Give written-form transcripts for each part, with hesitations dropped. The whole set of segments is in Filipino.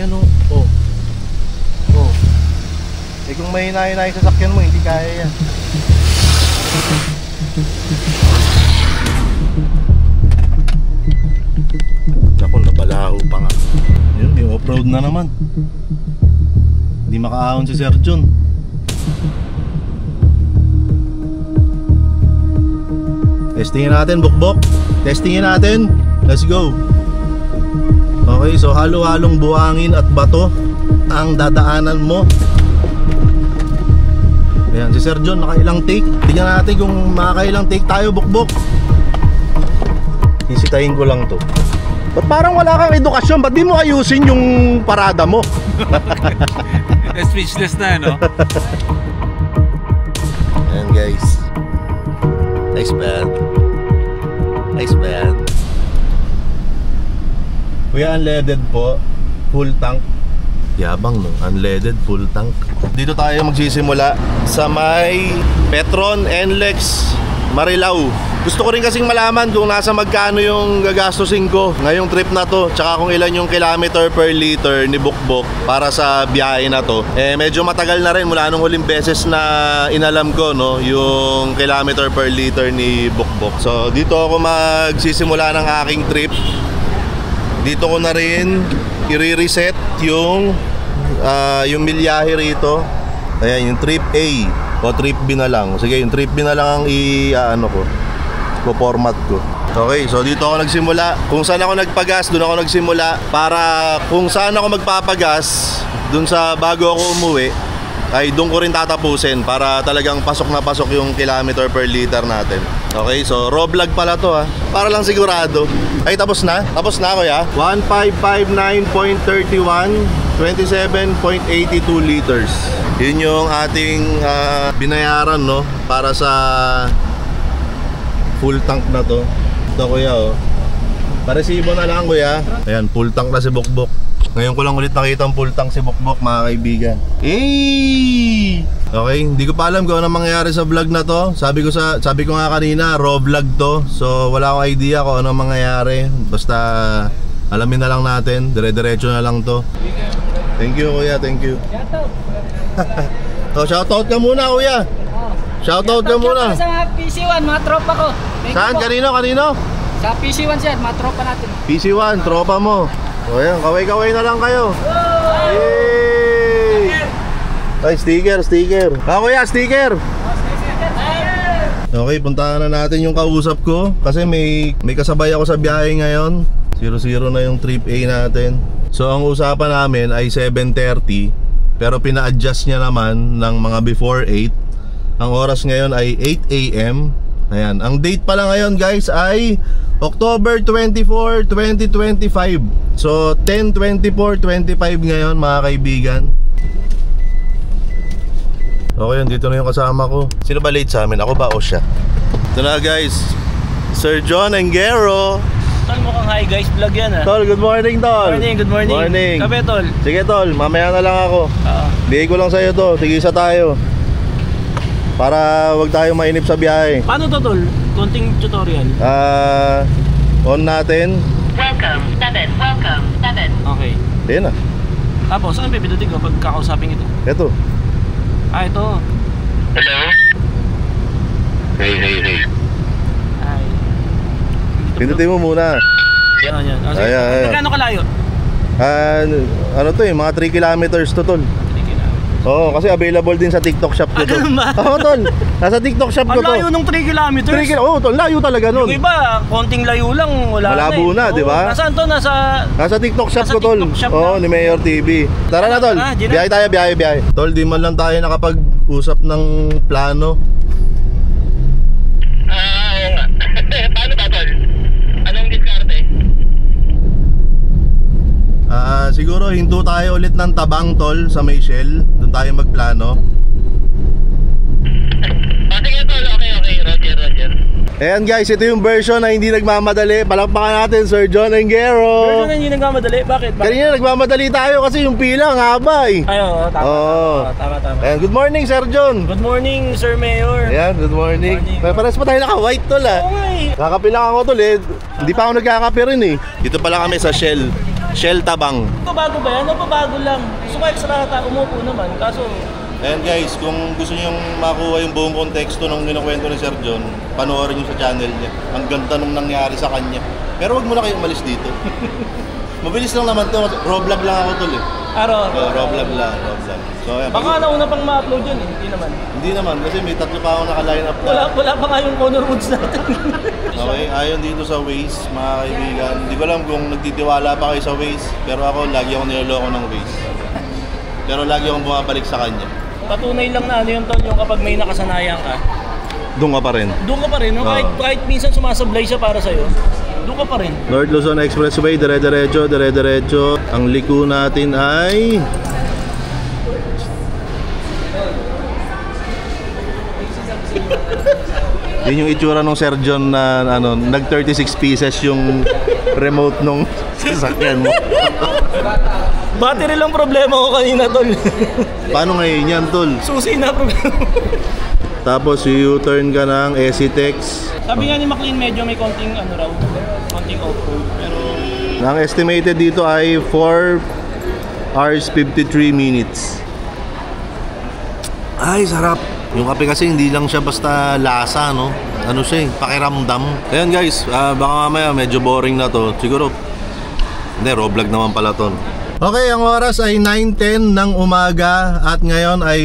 Ayan o. Oh. Oh. Eh kung mahina-hina yung sasakyan mo, hindi kaya yan. Naku, nabalaho pa nga. Yun, yung off-road na naman. Hindi makaahon si Sir John. Testingin natin, bukbok. Testingin natin. Let's go. Okay, so halo-halong buhangin at bato ang dadaanan mo. Ayan, si Sir John nakailang take. Tingnan natin kung makakailang take tayo, bukbok. Isitahin ko lang to. Ba't parang wala kang edukasyon? Ba't di mo ayusin yung parada mo? Speechless na, no? Ayan guys. Nice band. Nice band. Kuya, unleaded po. Full tank. Yabang no, unleaded, full tank. Dito tayo magsisimula sa may Petron NLEX Marilao. Gusto ko rin kasing malaman kung nasa magkano yung gagastusin ko ngayong trip na to, tsaka kung ilan yung kilometer per liter ni Bukbok para sa biyahe na to. Eh medyo matagal na rin mula nung huling beses na inalam ko, no, yung kilometer per liter ni Bukbok. So dito ako magsisimula ng aking trip. Dito ko na rin i-reset yung milyahe rito. Ayan, yung trip A o trip B na lang. Sige, yung trip B na lang ang format ko. Okay, so dito ako nagsimula. Kung saan ako nagpagas, doon ako nagsimula. Para kung saan ako magpapagas, doon sa bago ako umuwi, ay doon ko rin tatapusin para talagang pasok na pasok yung kilometer per liter natin. Okay, so raw vlog pala to ha. Para lang sigurado. Ay, tapos na? Tapos na kuya? 1559.31, 27.82 liters. Yun yung ating binayaran, no, para sa full tank na to. Ito kuya, oh. Paresibo na lang kuya. Ayan, full tank na si Bukbok. Ngayon ko lang ulit nakita ang full tank si Bukbok, mga kaibigan. Hey! Okay, hindi ko pa alam kung ano mangyayari sa vlog na to. Sabi ko nga kanina, raw vlog to. So wala akong idea kung ano mangyayari. Basta alamin na lang natin, dire-diretso na lang to. Thank you kuya, thank you. So shoutout ka muna kuya. Shoutout ka muna. Sa PC1, mga tropa ko. Saan? Kanino? Sa PC1 siya, mga tropa natin. PC1, tropa mo. O yan, kaway-kaway na lang kayo. Yay! Ay, sticker. Kuya, sticker. Okay, puntahan na natin yung kausap ko. Kasi may kasabay ako sa biyahe ngayon. 0-0 na yung trip A natin. So ang usapan namin ay 7:30. Pero pina-adjust niya naman ng mga before 8. Ang oras ngayon ay 8 AM. Ayan, ang date pala ngayon guys ay October 24, 2025. So 10:24:25 ngayon mga kaibigan. Okay, dito na yung kasama ko. Sino ba late sa amin? Ako ba o siya? Ito na guys, Sir John Engero. Tol, mukhang hi guys, vlog yan Tol, good morning tol. Good morning. Kape tol. Sige tol, mamaya na lang ako. Bigay ko lang sa'yo to, tigisa tayo. Para wag tayo mainip sa biyahe. Paano to tol? Konting tutorial. On natin. Welcome 7. Okay. Ayan na. Tapos, saan pipidutin ko pag kakausapin ito? Ito. Ito. Hello? Hey. Ay. Pindutin mo muna. Yan. Ayan. Magkano kalayo? Ano to eh, mga 3 kilometers to tol. Oo, kasi available din sa TikTok shop ko to. Ganun ba? Oo tol, nasa TikTok shop ko to. Ang layo nung 3 kilometers. Oo tol, layo talaga nun. Yung iba, konting layo lang, malabo na, di ba? Nasaan to? Nasa TikTok shop ko tol. TikTok shop Oo, ni Mayor TV. Tara na tol, biyahe tayo. Tol, di man lang tayo nakapag-usap ng plano. Oo nga. Paano ba tol? Anong diskarte? Siguro hinto tayo ulit ng Tabang tol sa Mayshell. Doon tayo magplano. Sige tol, okay. Roger. Ayan guys, ito yung version na hindi nagmamadali. Palakpakan natin Sir John Engero. Version na hindi nagmamadali? Bakit? Kanina nagmamadali tayo kasi yung pila ang haba eh. Ay, oo, tama. Ayan, good morning Sir John. Good morning, Sir Mayor. Ayan, good morning. Pares pa tayo naka-white tol ah. Oo nga eh. Kakapi lang ako tol eh. Hindi pa ako nagkakapi rin eh. Dito pala kami sa Shell. Shell Tabang. Pabago ba yan? Pabago lang. Gusto ko extra umupo naman. Kaso, Ayan guys, kung gusto nyo makuha yung buong konteksto ng kinukwento ni Sir John, panoorin nyo sa channel niya. Ang ganda nung nangyari sa kanya. Pero wag muna kayo umalis dito. Mabilis lang naman to. Raw vlog lang ako tol eh. araw. Raw vlog lang, raw vlog. So ayan. Baka nauna pang ma-upload yun eh. Hindi naman. Hindi naman, kasi may 3 pa ako naka-line up na. Wala pa nga yung Connor Woods natin. Okay, ayon dito sa Waze, mga kaibigan. Hindi ko alam kung nagtitiwala pa kayo sa Waze, pero ako, lagi ako niloloko ng Waze. Pero lagi akong bumabalik sa kanya. Patunay lang na ano yun tol, yung kapag may nakasanayan ka, Doon ka pa rin. doon ka pa rin. No? Kahit minsan sumasablay siya para sa'yo, doon ka pa rin. North Luzon Expressway, dire-diretso, dire-diretso. Ang liko natin ay... Yun yung itsura nung Sir John na ano, nag 36 pieces yung remote nung sasakyan mo. Battery lang problema ko kanina tol. Paano ngayon yan, tol? Susi na problema. Tapos U-turn ka ng Esitex. Sabi nga ni McLean medyo may konting ano raw, konting off-road. Pero Ang estimated dito ay 4 hours 53 minutes. Ay, sarap. Yung kape kasi hindi lang siya basta lasa, no? Ano siya, pakiramdam. Ayan guys, baka mamaya medyo boring na to. Siguro, hindi, raw vlog naman pala to. Okay, ang oras ay 9:10 ng umaga at ngayon ay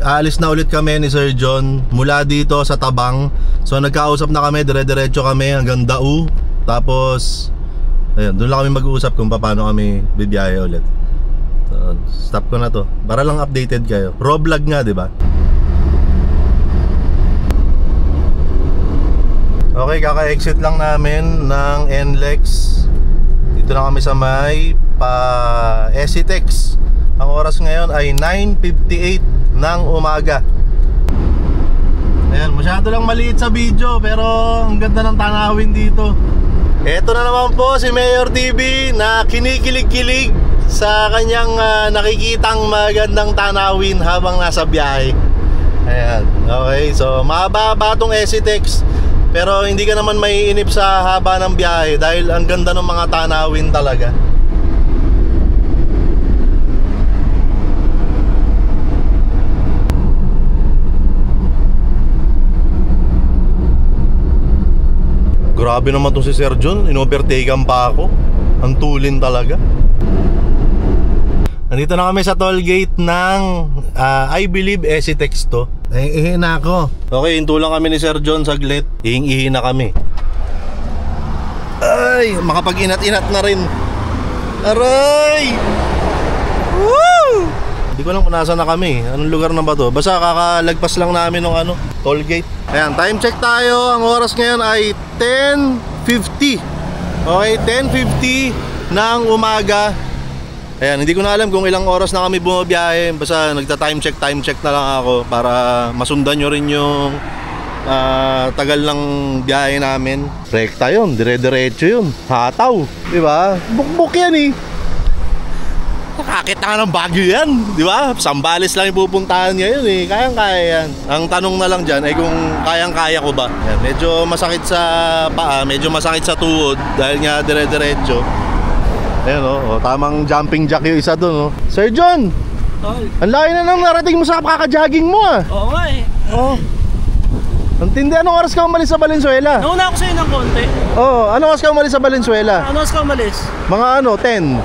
aalis na ulit kami ni Sir John mula dito sa Tabang. So nagkausap na kami, dire-diretso kami hanggang Dau. Tapos, ayun, doon lang kami mag-uusap kung paano kami bibiyahe ulit. Stop ko na to para lang updated kayo. Raw vlog nga, di ba? Okay, kaka-exit lang namin ng NLEX. Dito na kami sa may Esitex. Ang oras ngayon ay 9:58 ng umaga. Ayan, masyado lang maliit sa video pero ang ganda ng tanawin dito. Eto na naman po si Mayor TV na kinikilig-kilig sa kanyang nakikitang magandang tanawin habang nasa biyahe. Ayan, okay, so mahaba-haba tong Esitex. Pero hindi ka naman maiinip sa haba ng biyahe dahil ang ganda ng mga tanawin talaga. Grabe naman to si Sir John, inovertaken pa ako. Ang tulin talaga. Nandito na kami sa toll gate ng I believe Esitex to. Ihi na ako. Okay, hinto lang kami ni Sir John saglit. Ihing-ihi na kami. Ay, makapag-inat-inat na rin. Aray! Woo! Hindi ko alam kung nasa na kami. Anong lugar na ba to? Basta kakalagpas lang namin ng ano, toll gate. Ayan, time check tayo. Ang oras ngayon ay 10:50. Okay, 10:50 ng umaga. Ayan, hindi ko na alam kung ilang oras na kami bumabiyahe. Basta nagta-time check na lang ako para masundan nyo rin yung tagal ng biyahe namin. Rekta yun, dire-diretso yun. Hataw, di ba? Bukbuk yan eh. Nakakita nga ng Baguio yan, di ba? Sambales lang yung pupuntahan ngayon eh. Kayang-kaya yan. Ang tanong na lang dyan ay kung kayang-kaya ko ba. Ayan, medyo masakit sa paa, medyo masakit sa tuhod dahil nga dire-diretso. Ayan o, tamang jumping jack yung isa dun o. Sir John! tol. Ang layo na nang narating mo sa kaka-jogging mo ah. Oo nga eh. Oh. Ang tindi, anong oras ka umalis sa Valenzuela? Nauna ako sa'yo ng konti. Oh, anong oras ka umalis sa Valenzuela? Ano oras ka umalis? Mga ano, 10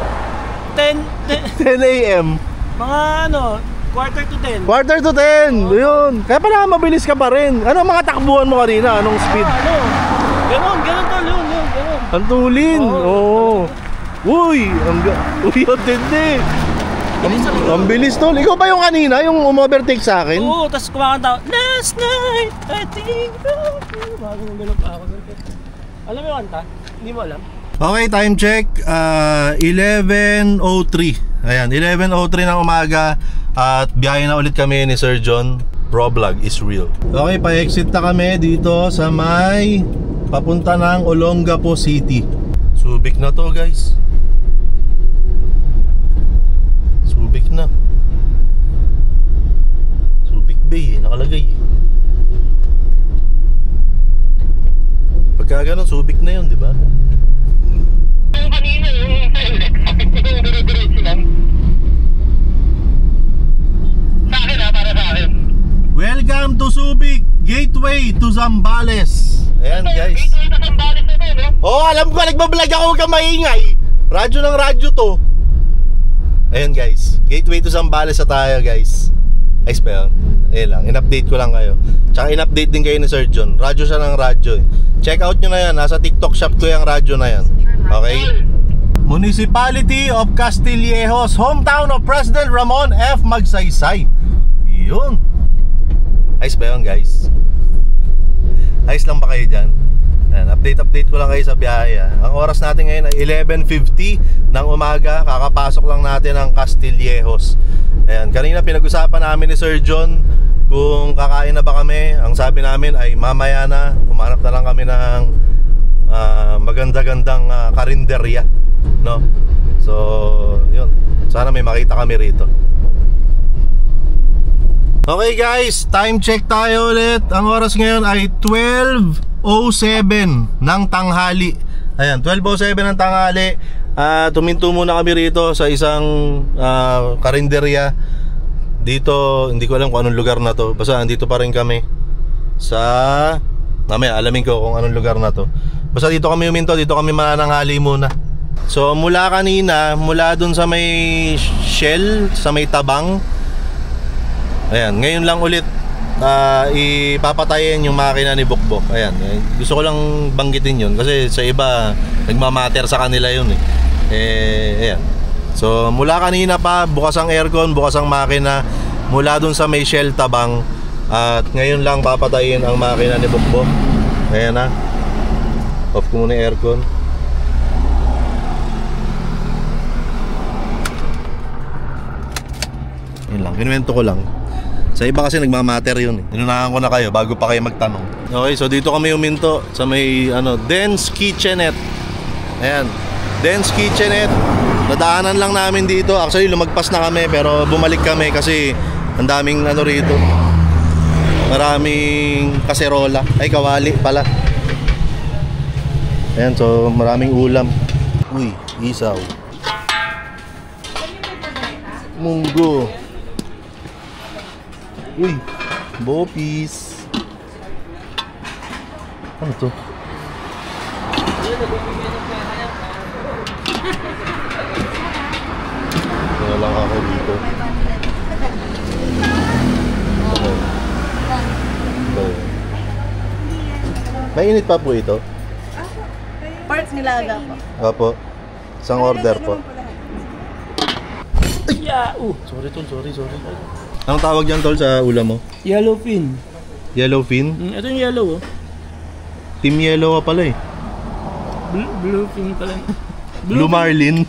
a.m. Mga ano, quarter to 10. Quarter to 10, yun. Kaya pala mabilis ka pa rin. Ano mga takbuhan mo kanina? Anong speed? Ano? Ganon tol, yun, ganon. Ang tulin, oo. Uy, ang tindi. Ang bilis tol. Ikaw ba yung kanina, yung umovertake sa akin? Oo, tapos kumakanta, last night, I think of you. Ganun pa ako. Alam mo yung kanta? Hindi mo alam? Okay, time check. 11:03. Ayan, 11:03 ng umaga. At biyahe na ulit kami ni Sir John. Raw vlog is real. Okay, pa-exit na kami dito sa may papunta ng Olongapo City. Subic na to guys. Subic na. Subic Bay nakalagay eh. Pagka ganun, Subic na yun, di ba? Yung kanina yung Zambales. Ayan guys. Gateway to Zambales na to, no? Oh, alam ko, nagbablog ako, huwag kang maingay. Radyo ng radyo to. Ayan guys, gateway to Zambales sa tayo guys. Ayos ba yun? Ayan lang, in-update ko lang kayo. Tsaka in-update din kayo ni Sir John. Radyo siya ng radyo eh. Check out nyo na yan, nasa TikTok shop ko yung radyo na yan. Okay? Municipality of Castillejos, hometown of President Ramon F. Magsaysay. Yun. Ayos ba yun guys? Ayos lang ba kayo dyan? Ayan, update ko lang kayo sa biyahe. Ang oras natin ngayon ay 11:50 ng umaga. Kakapasok lang natin ang Castillejos. Ayan, kanina pinag-usapan namin ni Sir John kung kakain na ba kami. Ang sabi namin ay mamaya na. Kumanap na lang kami ng maganda-gandang karinderya, no? So, yun. Sana may makita kami rito. Okay guys, time check tayo ulit. Ang oras ngayon ay 12:07 ng tanghali. Ayan, 12:07 ng tanghali. Tuminto muna kami rito sa isang karinderya. Dito, hindi ko alam kung anong lugar na to. Basta andito pa rin kami sa... Mamaya, alamin ko kung anong lugar na to. Basta dito kami huminto, dito kami mananghali muna. So, mula kanina, mula dun sa may Shell, sa may Tabang. Ayan, ngayon lang ulit ipapatayin yung makina ni Bukbok. Ayan, gusto ko lang banggitin yun kasi sa iba nagmamatter sa kanila yun eh. Ayan. So mula kanina pa bukas ang aircon, bukas ang makina mula dun sa may Shell Tabang. At ngayon lang papatayin ang makina ni Bukbok. Ayan na. Off ko muna yung aircon. Yun lang, kinuwento ko lang. Sa iba kasi nagmamatter yun eh. Inunahan ko na kayo bago pa kayo magtanong. Okay, so dito kami huminto sa may Den's Kitchenette. Ayan, Den's Kitchenette. Nadaanan lang namin dito. Actually lumagpas na kami pero bumalik kami kasi ang daming rito. Maraming kaserola. Ay, kawali pala. Ayan, so maraming ulam. Uy, isaw. Munggo. Uy, bopis. Ano to? Kaya lang ako dito. Mainit pa po ito? Parts nilaga po. Opo. Isang order po. Sorry tol, sorry. Anong tawag dyan tol sa ulam mo? Yellowfin. Yellowfin? Ito yung yellow oh. Team yellow pala eh. Bluefin pala. Blue Marlin.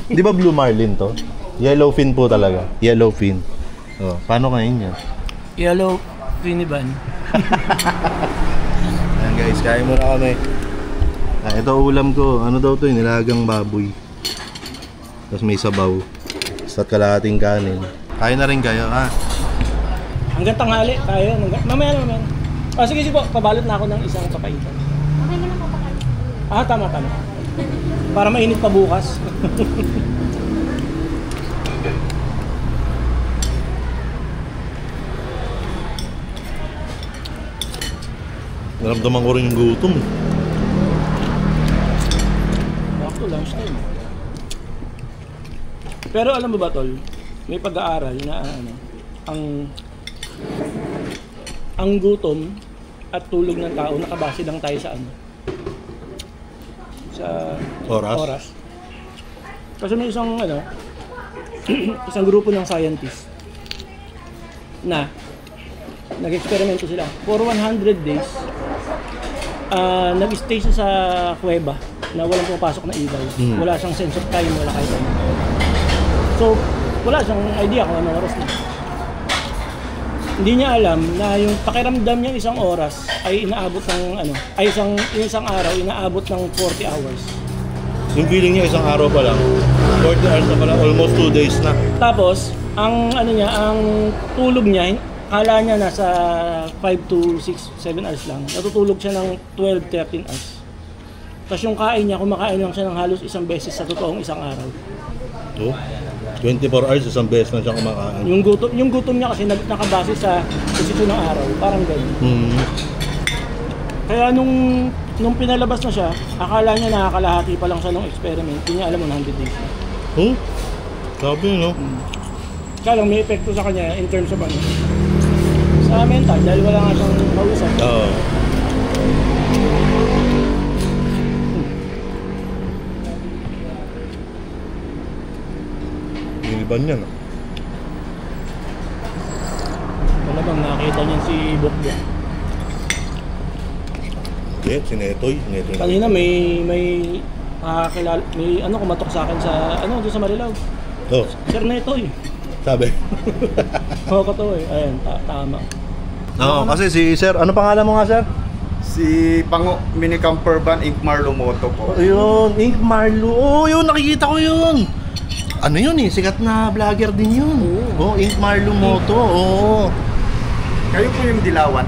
Di ba Blue Marlin to? Yellowfin po talaga. Yellowfin. Oh, paano kain yan? Yellow finiban. Ayan guys, kain muna kami. Ito ulam ko. Ano daw to? Nilagang baboy. Tapos may sabaw. At kalahating kanin. Kain na rin kayo, ha? Hanggang tanghali tayo. Mamaya. Sige po, pabalot na ako ng isang papaitan. Okay na lang papakain. Tama. Para mainit pa bukas. Naramdaman ko rin yung gutom. Back to lunch time. Pero alam mo ba tol, may pag-aaral na ang gutom at tulog ng tao nakabase lang tayo sa sa oras. Kasi may isang isang grupo ng scientists na nag-eksperimento sila for 100 days. Nag-stay siya sa kuweba na walang pumapasok na ilaw. Wala siyang sense of time, wala kahit ano. So, wala siyang idea kung anong oras na. Hindi niya alam na yung pakiramdam niya isang oras ay inaabot ng isang araw inaabot ng 40 hours. Yung feeling niya isang araw pa lang. 40 hours na pala, almost 2 days na. Tapos, ang tulog niya, kala niya nasa 5 to 6, 7 hours lang. Natutulog siya ng 12, 13 hours. Tapos yung kain niya, kumakain lang siya ng halos isang beses sa totoong isang araw. So, 24 hours, isang beses na siya kumakain. Yung gutom niya kasi nakabase sa posisyon ng araw, parang gano'n. Kaya nung pinalabas na siya, akala niya nakakalahati pa lang siya nung experiment. Hindi niya alam 100 days na. Oh? Sabi, no? Kaya lang may epekto sa kanya in terms of ano, sa mental, dahil wala nga siyang kausap. Oo. Iniban niya, no? Talagang nakita niya si Bokbok. Hindi, si Netoy. Kanina may ano kumatok sa akin sa ano doon sa Marilao. Oh, Sir Netoy. sabi. Oo, to eh. Ayun, tama. Oo, kasi si Sir, ano pangalan mo nga, Sir? Si Pango Minicamper Van Inc. Marlo Moto po. Ayun, Inc. Marlo. Oh, yun, nakikita ko yun. Ano yun eh, sikat na vlogger din yun. Oh, Inc. Marlo Moto. Oo. Kayo po yung dilawan.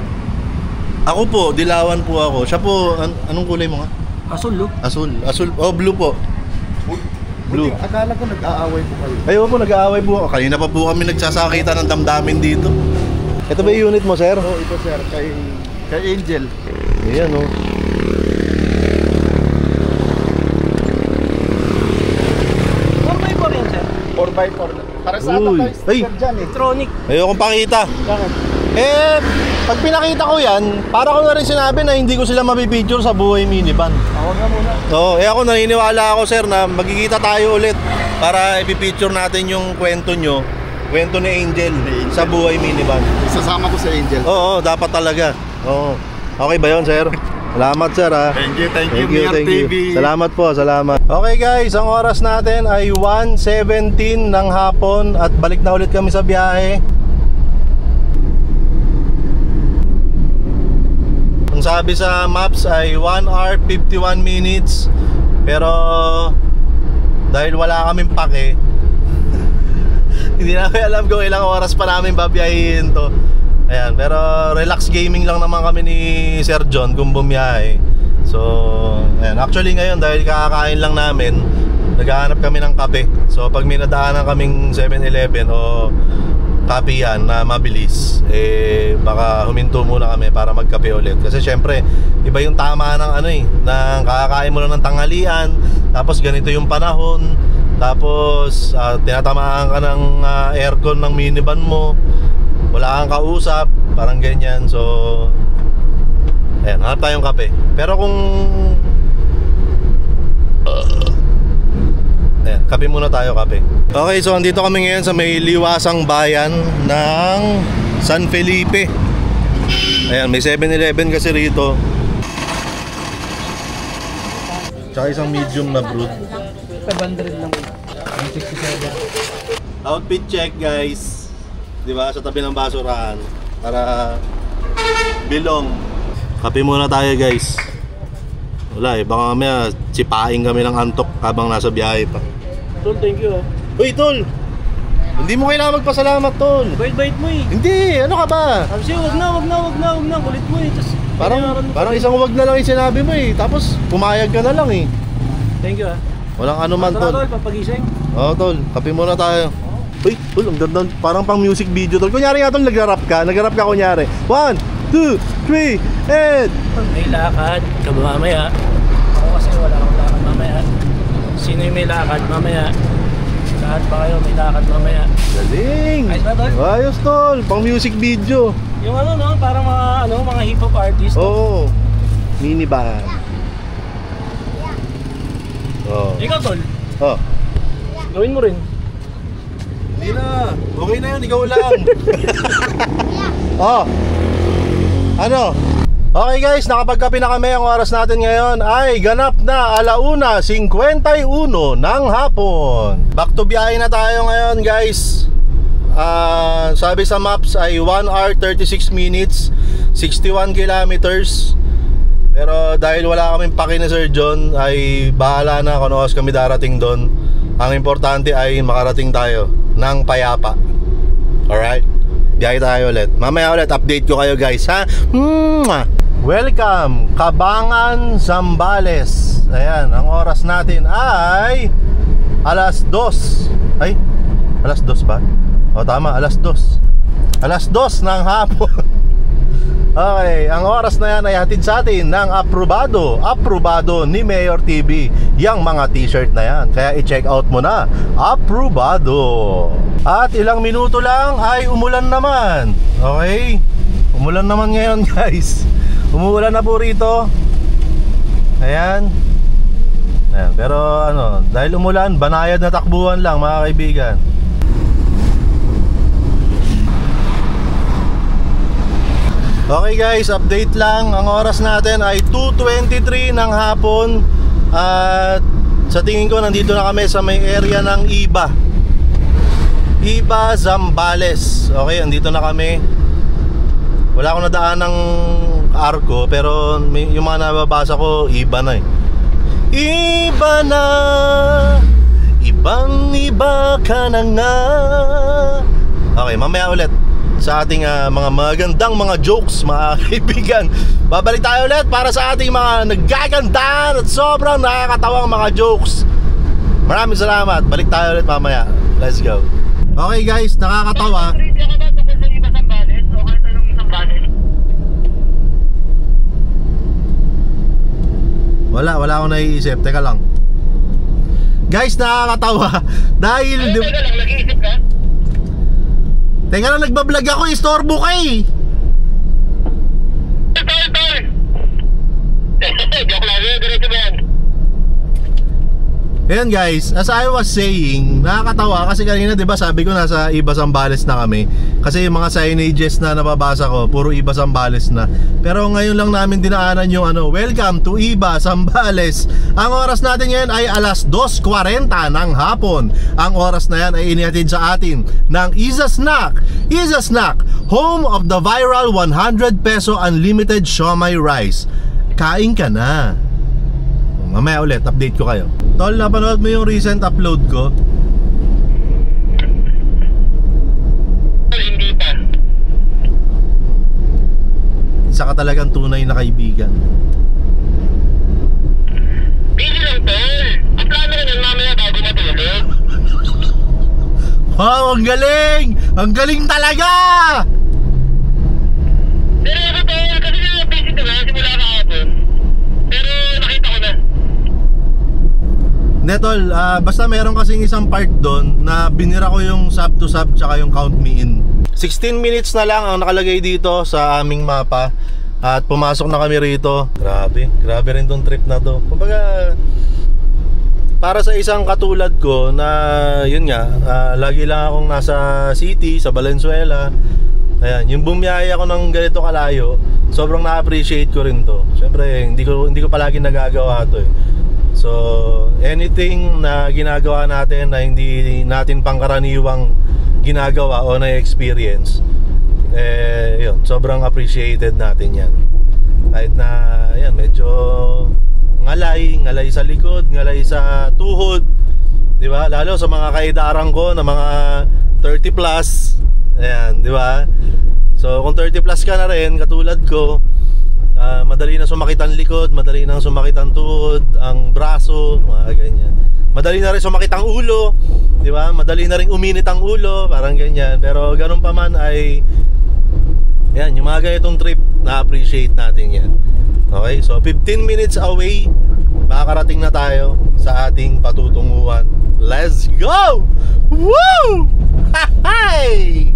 Ako po, dilawan po ako. Siya po, anong kulay mo nga? Asul, lo. Asul. Oh, blue po. Blue. Akala ko nag-aaway po kayo. Ayaw po, nag-aaway po ako. Kanina pa po kami nagsasakita ng damdamin dito. Ito ba yung unit mo, Sir? Oo, ito sir, kay Angel. Ayan, oh. Yan, sir. 4x4. Para sa ata Uy. tayo Ay. sticker dyan eh. Electronic. Ayokong pakita. Bakit? Pag pinakita ko yan, para ko na rin sinabi na hindi ko sila mapipicture sa buhay minivan. Ako na muna. Oo, ako naniniwala ako, Sir, na magkikita tayo ulit para ipipicture natin yung kwento nyo. Kwento ni Angel sa buhay minivan. Isasama ko si Angel. Oo, dapat talaga. Oo. Okay ba yun, Sir? Salamat, Sir, ha? Thank you, Mayor TV. Salamat po, salamat. Okay, guys, ang oras natin ay 1:17 ng hapon at balik na ulit kami sa biyahe. Ang sabi sa maps ay 1 hour 51 minutes. Pero dahil wala kaming pake, hindi namin alam kung ilang oras pa namin babiyahin to. Ayan, pero relax gaming lang naman kami ni Sir John kung bumiyahe. So, ayan, actually ngayon dahil kakakain lang namin, naghahanap kami ng kape. So pag may nadaanan kaming 7-Eleven o kapihan na mabilis, baka huminto muna kami para magkape ulit. Kasi syempre, iba yung tama ng ano ng kakakain mo lang ng tanghalian, tapos ganito yung panahon, tapos tinatamaan ka ng aircon ng minivan mo, wala kang kausap, parang ganyan. So ayan, hanap tayong kape. Pero kung ayan, kape muna tayo, kape. Okay, so andito kami ngayon sa may liwasang bayan ng San Felipe. Ayan, may 7-Eleven kasi rito. Tsaka isang medium na brood. 500 lang. 67. Outfit check, guys. Diba, sa tabi ng basurahan para bilong. Kape muna tayo, guys. Wala baka mamaya sipain kami ng antok habang nasa biyahe pa. Tol, thank you. Uy, Tol! Hindi mo kailangan magpasalamat, Tol. Bait-bait mo eh. Hindi, ano ka ba? Kasi wag na, kulit mo eh. Tas, Parang isang wag na lang yung sinabi mo eh. Tapos pumayag ka na lang eh. Thank you ah. Walang ano man, Tol, Tol. papagising. Oo, Tol. Kape muna tayo. Uy, Tol, ang ganda. Parang pang music video, Tol. Kunyari nga, Tol, nagra-rap ka. Nagra-rap ka, kunyari. 1, 2, 3, and... May lakad ka ba mamaya? Ako kasi wala akong lakad mamaya. Sino yung may lakad mamaya? Lahat ba kayo may lakad mamaya? Galing! Ayos ba, Tol? Ayos, Tol. Pang music video. Yung ano no, parang mga hip-hop artist. Oo. Minivan. Oo. Ikaw, Tol, Oh. gawin mo rin. Hindi na. Okay na yun, ikaw lang. Oh. Ano? Okay guys, nakapagkape na kami. Ang oras natin ngayon ay ganap na 1:51 ng hapon. Back to biyahe na tayo ngayon, guys. Sabi sa maps ay 1 hour 36 minutes 61 kilometers. Pero dahil wala kaming paki ni Sir John, ay bahala na kung ano oras kami darating doon. Ang importante ay makarating tayo ng payapa. Alright? Biyahe tayo ulit. Mamaya ulit, update ko kayo, guys, ha? Welcome, Cabangan, Zambales. Ayan, ang oras natin ay 2:00. Ay, 2:00 ba? O tama, 2:00. 2:00 ng hapon. Okay, ang oras na yan ay hatid sa atin ng aprobado ni Mayor TV, yang mga t-shirt na yan. Kaya i-check out mo na, aprobado. At ilang minuto lang ay umulan naman. Okay, umulan naman ngayon guys. Umuulan na po rito. Ayan. Ayan, pero ano, dahil umulan, banayad na takbuhan lang mga kaibigan. Okay guys, update lang. Ang oras natin ay 2:23 ng hapon. At sa tingin ko nandito na kami sa may area ng Iba Zambales. Okay, andito na kami. Wala akong nadaan ng Arco, pero yung mga nababasa ko, Iba na eh. Iba na, ibang iba ka na nga. Okay, mamaya ulit sa ating mga magandang mga jokes, mga kaibigan. Babalik tayo ulit para sa ating mga naggaganda at sobrang nakakatawang mga jokes. Maraming salamat. Balik tayo ulit mamaya. Let's go. Okay guys, nakakatawa. Wala akong naiisip. Teka lang. Guys, nakakatawa dahil Teka lang, nag-iisip ka? Teka lang, nagbablog ako, istorbo ka eh. Tol! Joke lang, diretso ba yan? Ayan guys, as I was saying, nakakatawa kasi kanina 'di ba sabi ko nasa Iba Zambales na kami. Kasi yung mga signages na nababasa ko, puro Iba Zambales na. Pero ngayon lang namin dinaanan yung welcome to Iba Zambales. Ang oras natin ngayon ay alas 2:40 ng hapon. Ang oras na yan ay inihatid sa atin ng Iza Snack. Iza Snack, home of the viral 100 peso unlimited siomai rice. Kain ka na. Mamaya ulit, update ko kayo. Tol, napanood mo yung recent upload ko? Hindi pa. Isa ka talagang tunay na kaibigan. Busy lang, Tol. Ang plano ko nun mamaya bago matulog. Wow, ang galing! Ang galing talaga! Pero ako, Tol, kasi busy ka na simula kahapon. Pero nakita ko na. Netol, basta meron kasing isang part doon na binira ko yung sub to sub tsaka yung count me in. 16 minutes na lang ang nakalagay dito sa aming mapa. At pumasok na kami rito. Grabe rin tong trip na to. Kumbaga, para sa isang katulad ko na yun nga, lagi lang akong nasa city, sa Valenzuela. Ayan, yung bumiyaya ako ng ganito kalayo, sobrang na-appreciate ko rin to. Siyempre, hindi ko palagi nagagawa to eh. So, anything na ginagawa natin na hindi natin pangkaraniwang ginagawa o na-experience, yun, sobrang appreciated natin yan. Kahit na, yan, medyo ngalay sa likod, ngalay sa tuhod, di ba? Lalo sa mga kaidarang ko na mga 30 plus, ayan, di ba? So, kung 30 plus ka na rin, katulad ko, madali na sumakit ang likod, madali na sumakit ang tuhod, ang braso, mga ganyan. Madali na rin sumakit ang ulo, di ba? Madali na rin uminit ang ulo, parang ganyan. Pero ganun pa man ay, yan, yung mga ganitong trip, na-appreciate natin yan. Okay, so 15 minutes away, makakarating na tayo sa ating patutunguhan. Let's go! Woo! Hi!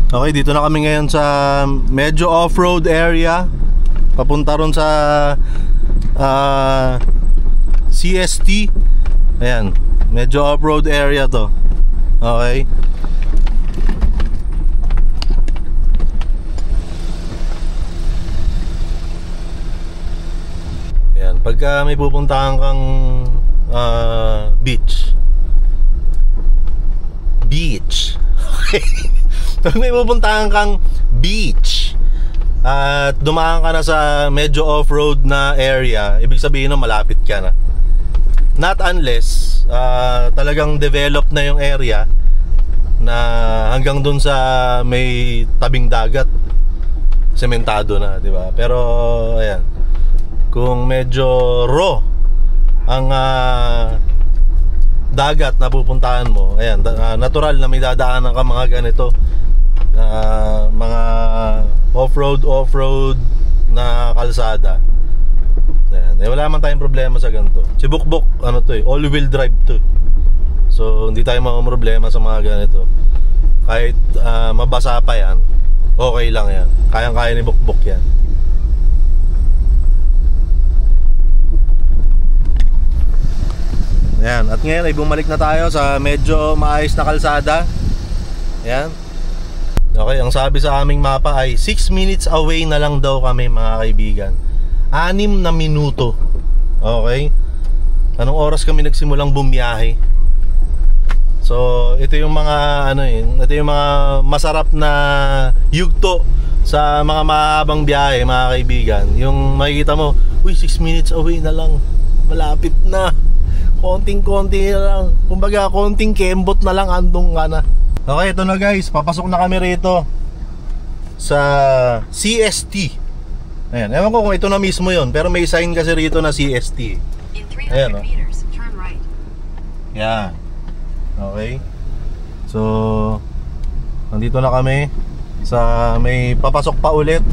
Okay, dito na kami ngayon sa medyo off-road area. Papunta ron sa CST. Ayan, medyo off-road area to. Okay. Ayan, pagka may pupuntahan kang beach. Okay. Pag may pupuntahan kang beach at dumaan ka na sa medyo off-road na area, ibig sabihin na malapit ka na. Not unless talagang develop na yung area na hanggang dun sa may tabing dagat, sementado na, di ba? Pero ayan, kung medyo raw ang dagat na pupuntahan mo, ayan, natural na may dadaanan ka mga ganito, mga off-road na kalsada. Ayan, wala man tayong problema sa ganito. Si Bukbok, ano to all-wheel drive to. So hindi tayo problema sa mga ganito. Kahit mabasa pa yan, okay lang yan. Kayang-kaya ni Bukbok yan. Ayan, at ngayon ay bumalik na tayo sa medyo maayos na kalsada. Ayan. Okay, ang sabi sa aming mapa ay 6 minutes away na lang daw kami mga kaibigan. 6 na minuto. Okay. Anong oras kami nagsimulang bumiyahe? So, ito yung mga ito yung mga masarap na yugto sa mga mahabang biyahe mga kaibigan. Yung makikita mo, uy, 6 minutes away na lang. Malapit na. Konting-konti na lang. Kumbaga, konting kembot na lang andong ka na. Okay, ito na guys. Papasok na kami rito sa CST. Ayan, ewan ko kung ito na mismo yon, pero may sign kasi rito na CST. Ayan, meters, turn right. Yan. Okay. So, nandito na kami sa may papasok pa ulit.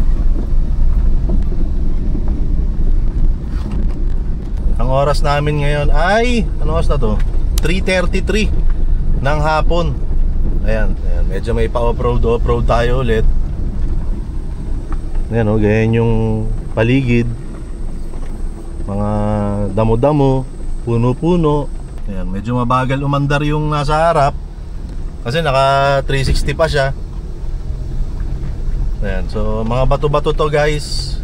Ang oras namin ngayon ay, ano oras na to? 3:33 ng hapon. Ayan, medyo may pa-off-road tayo ulit. Ayan o, ganyan yung paligid. Mga damo-damo, puno-puno. Ayan, medyo mabagal umandar yung nasa harap kasi naka 360 pa siya. Ayan, so mga bato-bato to guys.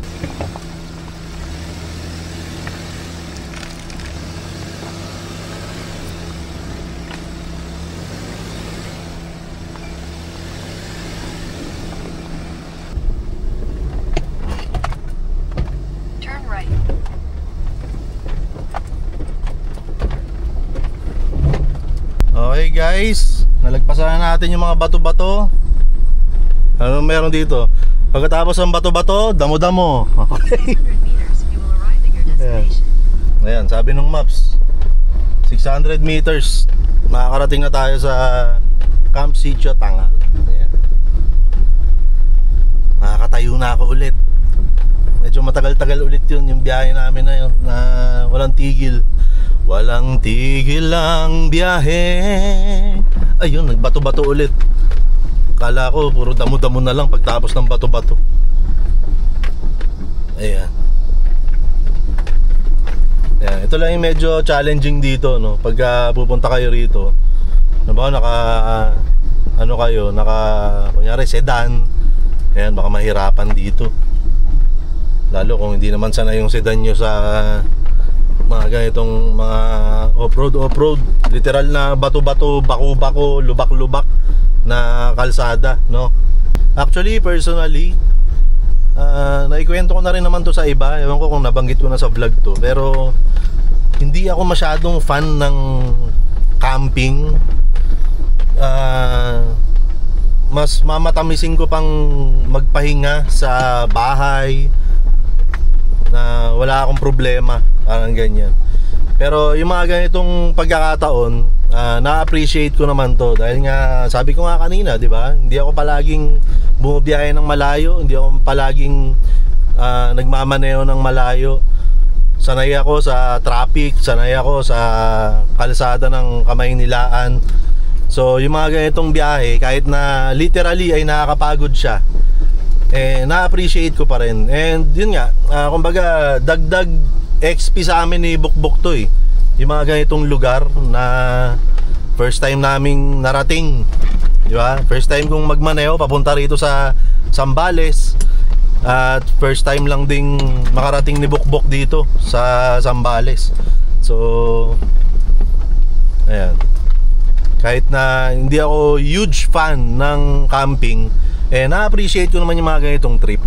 Okay guys, nalagpasan na natin yung mga bato-bato. Ano meron dito? Pagkatapos ng bato-bato, damo-damo. Okay. Ayan. Ayan, sabi ng maps 600 meters makakarating na tayo sa Camp Sitio Tangal. Ayan. Makakatayo na ako ulit. Medyo matagal-tagal ulit yun, yung biyahe namin na yun, na walang tigil. Walang tigil ang biyahe. Ayun, nagbato-bato ulit. Kala ko puro damo-damo na lang pagtapos ng bato-bato. Ayan. Ayan, ito lang yung medyo challenging dito, no? Pagka pupunta kayo rito, kunyari sedan. Ayan, baka mahirapan dito. Lalo kung hindi naman sanay yung sedan nyo sa mga ganitong mga off-road, literal na bato-bato, bako-bako, lubak-lubak na kalsada, no? Actually, personally, naikwento ko na rin naman to sa iba. Ewan ko kung nabanggit ko na sa vlog to, pero hindi ako masyadong fan ng camping. Mas mamatamisin ko pang magpahinga sa bahay na wala akong problema, parang ganyan. Pero yung mga ganitong pagkakataon, na-appreciate ko naman to dahil nga sabi ko nga kanina, di ba? Hindi ako palaging bumibiyahe ng malayo, hindi ako palaging nagmamaneho ng malayo. Sanay ako sa traffic, sanay ako sa kalsada ng Kamaynilaan. So yung mga ganitong biyahe, kahit na literally ay nakakapagod siya, na-appreciate ko pa rin. And yun nga, kumbaga dagdag XP sa amin ni Bukbok to yung mga ganitong lugar na first time naming narating, di ba? First time kong magmaneho papunta rito sa Zambales. At first time lang ding makarating ni Bukbok dito sa Zambales. So ayan, kahit na hindi ako huge fan ng camping, na-appreciate ko naman yung mga ganitong trip.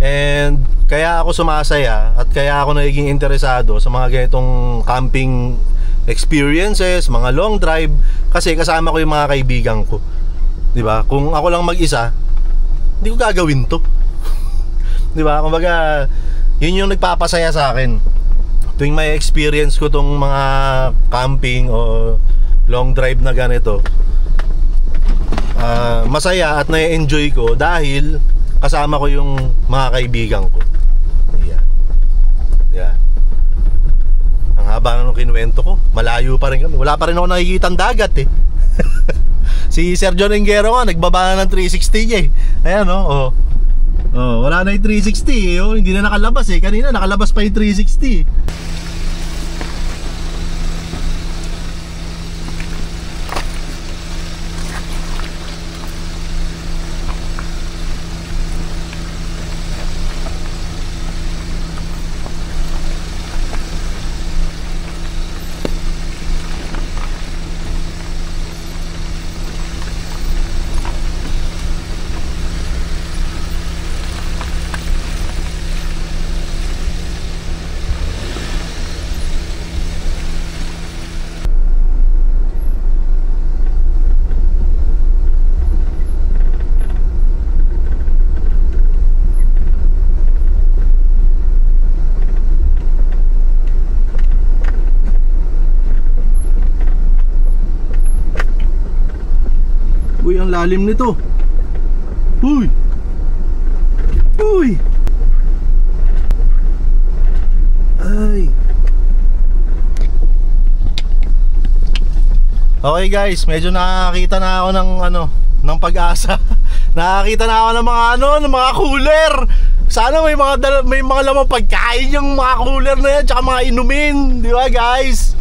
And kaya ako sumasaya at kaya ako nagiging interesado sa mga ganitong camping experiences, mga long drive, kasi kasama ko yung mga kaibigan ko. Di ba? Kung ako lang mag-isa, hindi ko gagawin to. Di ba? Kumbaga, yun yung nagpapasaya sa akin. Tuwing may experience ko tong mga camping o long drive na ganito, masaya at na-enjoy ko dahil kasama ko yung mga kaibigan ko. Ayan. Ayan. Ang haba na nung kinuwento ko. Malayo pa rin kami. Wala pa rin ako nakikitang dagat eh. Si Sir John Engero nga, nagbaba na ng 360 niya eh. Ayan oh. Wala na yung 360 eh. Hindi na nakalabas eh. Kanina nakalabas pa yung 360 eh. Uy, ang lalim nito. Uy. Ay. Okay guys, medyo nakakita na ako ng pag-asa. Nakakita na ako ng mga cooler. Sana may mga lamang pagkain yung mga cooler na yan, tsaka mga inumin, di ba guys?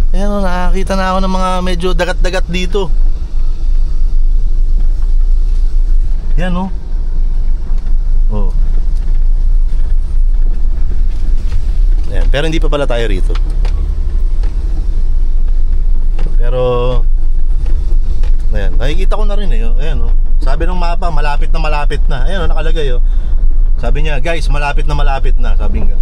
Ayan, nakakita na ako ng mga medyo dagat-dagat dito. Yan oh. Ayan, pero hindi pa pala tayo rito. Pero ayan, nakikita ko na rin eh. Ayan oh. Sabi ng mapa, malapit na. Ayan oh, nakalagay oh. Sabi niya, guys, malapit na. Sabi nga.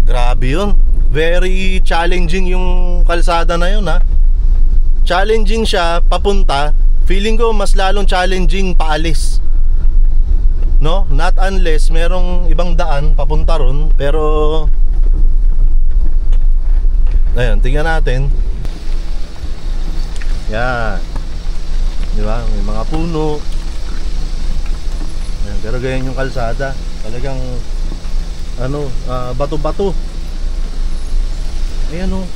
Grabe yun. Very challenging yung kalsada na yun ha. Challenging siya papunta. Feeling ko mas lalong challenging paalis. No? Not unless merong ibang daan papunta ron. Pero ayan, tingnan natin. Yan. Di ba? May mga puno. Ayan, pero ganyan yung kalsada. Talagang bato-bato. Ayan oh.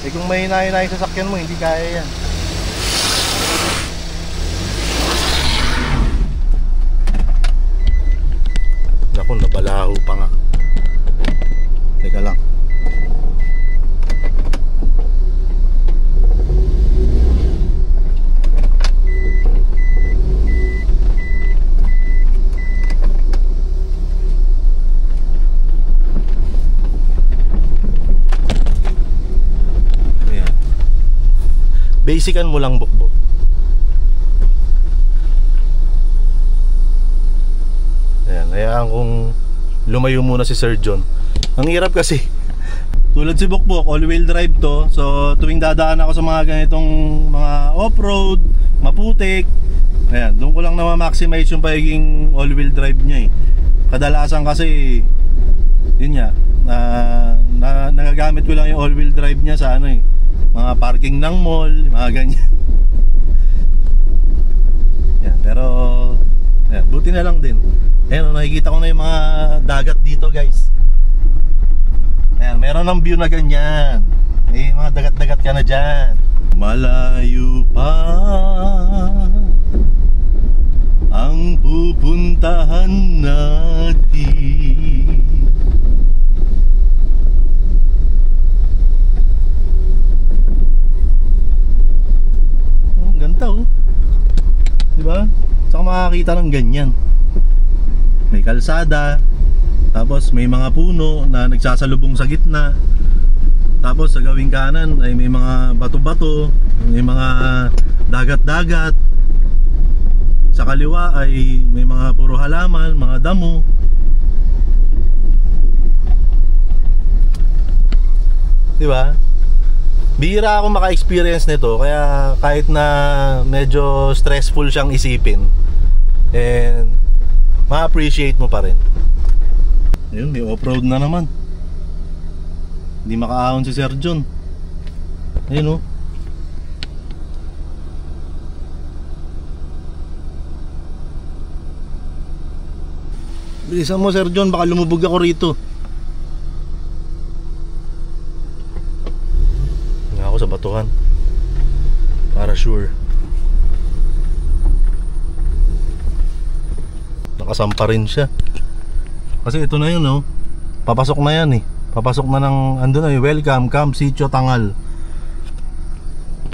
Eh kung may hinahinay sa sasakyan mo, hindi kaya yan. Naku, nabalaho pa nga. Teka lang. Basican mo lang bukbok. Ayan, hayaan kong lumayo muna si Sir John. Ang hirap kasi tulad si Bukbok, all-wheel drive to. So tuwing dadaan ako sa mga ganitong mga off-road, maputik, ayan, doon ko lang na ma-maximize yung pagiging all-wheel drive niya eh. Kadalasan kasi yun nga, nagagamit ko lang yung all-wheel drive niya sa mga parking ng mall, mga ganyan. Yan, pero ayan, buti na lang din. Ayan, nakikita ko na yung mga dagat dito guys. Ayan, meron ng view na ganyan. May mga dagat-dagat ka na dyan. Malayo pa ang pupuntahan natin. Ganda oh. Diba? Saka makakita ng ganyan. May kalsada, tapos may mga puno na nagsasalubong sa gitna. Tapos sa gawing kanan ay may mga bato-bato, may mga dagat-dagat. Sa kaliwa ay may mga puro halaman, mga damo. Diba? Bihira ako maka-experience nito, kaya kahit na medyo stressful siyang isipin, and ma-appreciate mo pa rin. Ayun, may off-road na naman. Hindi makaahon si Sir John. Ayun oh. Bilisan mo Sir John, baka lumubog ako rito. Nga ako sa batuhan. Para sure. Nakasampa rin siya. Kasi ito na yun oh. Papasok na yan eh. Papasok na ng andun na welcome Camp Sitio Tangal.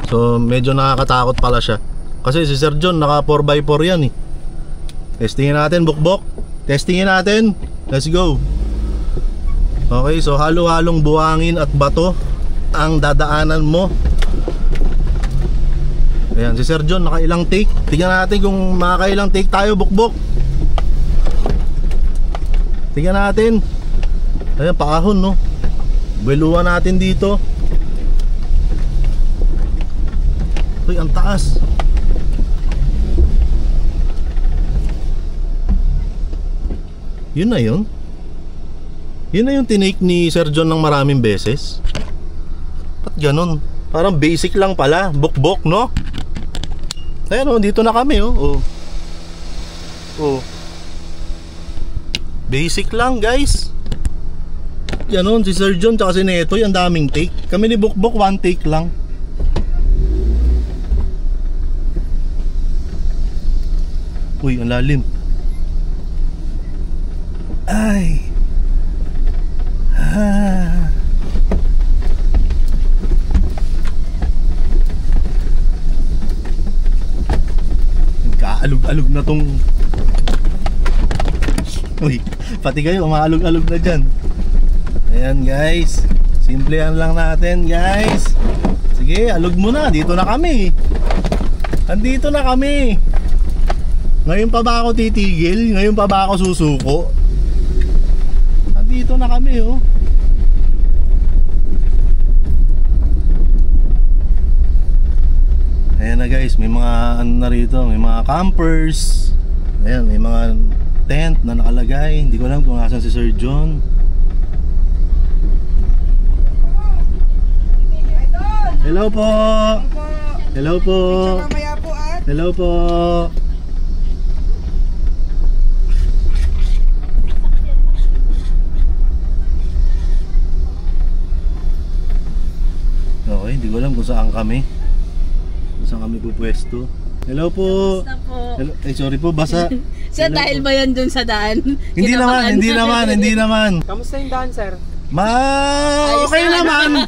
So medyo nakakatakot pala siya. Kasi si Sir John naka 4x4 yan eh. Testingin natin bukbok. Testingin natin. Let's go. Okay, so halo-halong buhangin at bato ang dadaanan mo. Ayan, si Sir John nakailang take. Tingnan natin kung makakailang take tayo bukbok. Tingnan natin. Ayan, paahon no. Buweluhan natin dito. Uy, ang taas. Yun na yun. Yun na yung tinake ni Sir John ng maraming beses. Ba't ganun? Parang basic lang pala. Bukbok no? Ayan o, dito na kami oh. Oh. Basic lang guys. Ganon, si Sir John tsaka si Netoy ang daming take. Kami ni Bukbok 1 take lang. Uy, ang lalim. Ay. Nagkaalog-alog na tong. Uy, pati kayo umaalog-alog na dyan. Ayan guys, simplehan lang natin guys. Sige, alog mo na, dito na kami. Andito na kami. Ngayon pa ba ako titigil? Ngayon pa ba ako susuko? Andito na kami oh. Ayan na guys, may mga ano na rito, may mga campers. Ayan, may mga tent na nakalagay. Hindi ko alam kung nasan si Sir John. Hello po. Hello po. Hello po. Okay, hindi ko alam kung saan kami. Kung saan kami pupwesto. Hello po. Hello. Ay, sorry po, basa. Sir, dahil ba yan dun sa daan? Hindi naman. Kamusta yung daan, sir? Okay naman.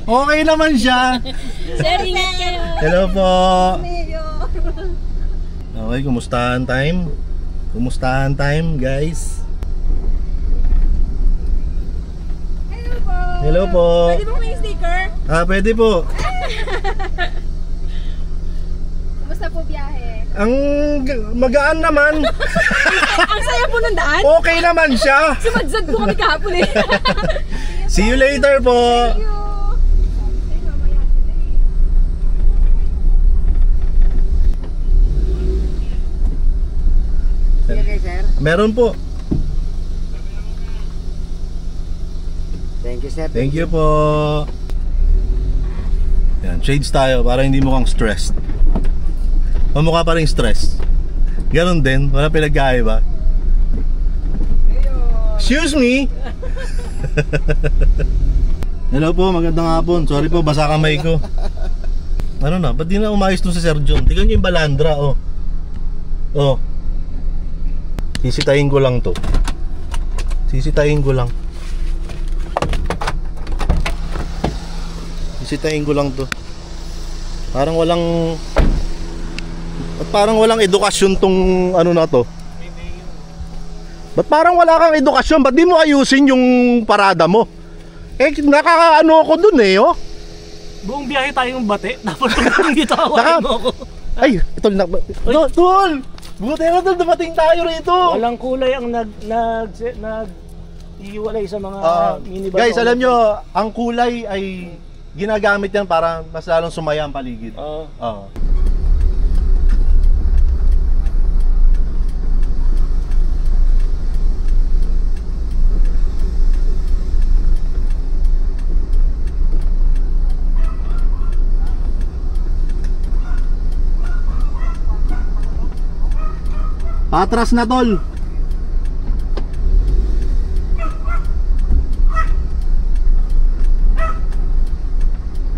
Okay naman siya. Sir, ingat kayo. Hello po. Okay, kumustahan time? Kumustahan time, guys? Hello po. Pwede mo may sticker? Pwede po. Kumusta po biyahe? Ang magaan naman. Ang saya po ng daan? Okay naman siya. Sumadzad po kami kahapon eh. See you later po. Meron po. Thank you, sir. Thank you po. Yan, shades tayo para hindi mukhang stressed. Mukha pa rin stress. Ganon din, wala pinagkaiba. Excuse me. Hello po, magandang hapon. Sorry po, basa kamay ko. Ano na, ba't di na umayos to si Sir John? Tignan nyo yung balandra, oh. Oh. Sisitahin ko lang to. Sisitahin ko lang. Sisitahin ko lang to. Parang walang edukasyon tong ano na to. Ba't parang wala kang edukasyon? Ba't di mo ayusin yung parada mo? Eh, nakakaano ako dun eh, oh. Buong biyahe tayong bate, tapos dito awain mo ako. Ay, ito Tol! Buti na tol, dumating tayo rito. Walang kulay ang nag-iwalay sa mga minivan. Guys, alam nyo, ang kulay ay ginagamit yan para mas lalong sumaya ang paligid. Oo. Patras na, tol.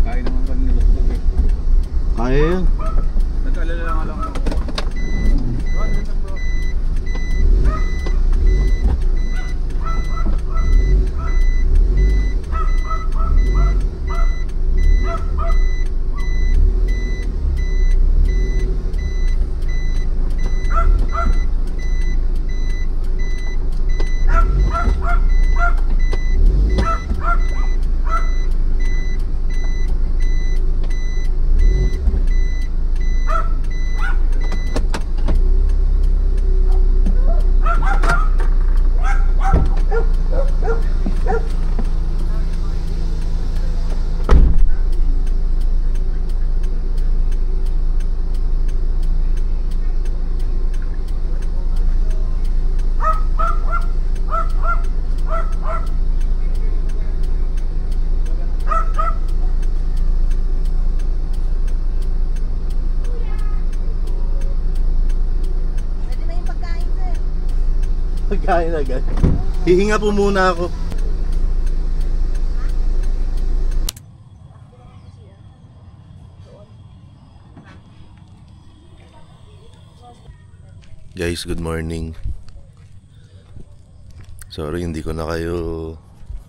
Kaya naman pa nilukbog eh. Kaya yun. Nag-alala lang alam ko. Pagkain agad. Hihinga po muna ako. Guys, good morning. Sorry hindi ko na kayo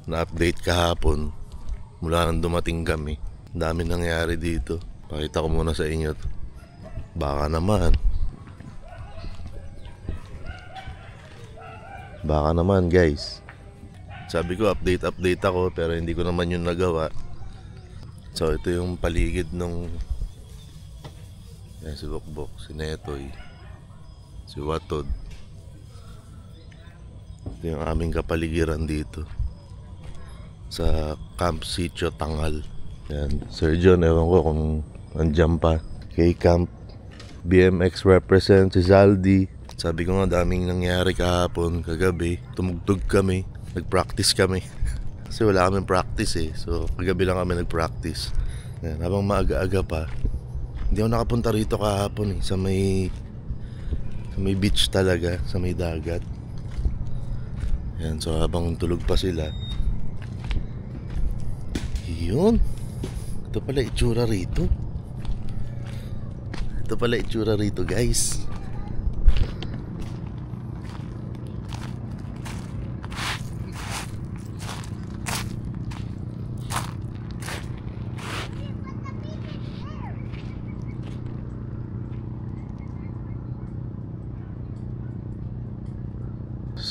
na-update kahapon. Mula nang dumating kami. Dami nangyari dito. Pakita ko muna sa inyo. Baka naman guys. Sabi ko update ako, pero hindi ko naman yun nagawa. So ito yung paligid nung si Bokbok, si Netoy, si Watod. Ito yung aming kapaligiran dito sa Camp Sitio Tangal. Yan. Sir John, ewan ko kung andyan pa. K-Camp BMX represent, si Zaldi. Sabi ko nga daming nangyari kahapon, kagabi. Tumugtog kami, nag-practice kami. Kasi wala kaming practice eh. So kagabi lang kami nag-practice. Yan. Habang maaga-aga pa, hindi ako nakapunta rito kahapon eh. Sa may beach talaga, sa may dagat. Yan. So habang tulog pa sila, yun. Ito pala itsura rito. Guys.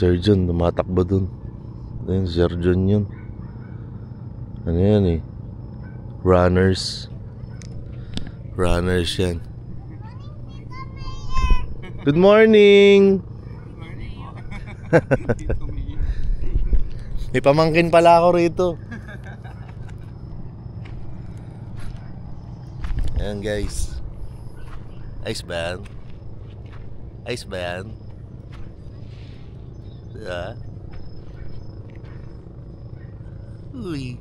Sir John, tumatakbo dun. Ayun, Sir John yun. Ano yan eh? Runners yan. Good morning! May pamangkin pala ako rito. Ayan guys. Ice ba yan? Diba? Uy,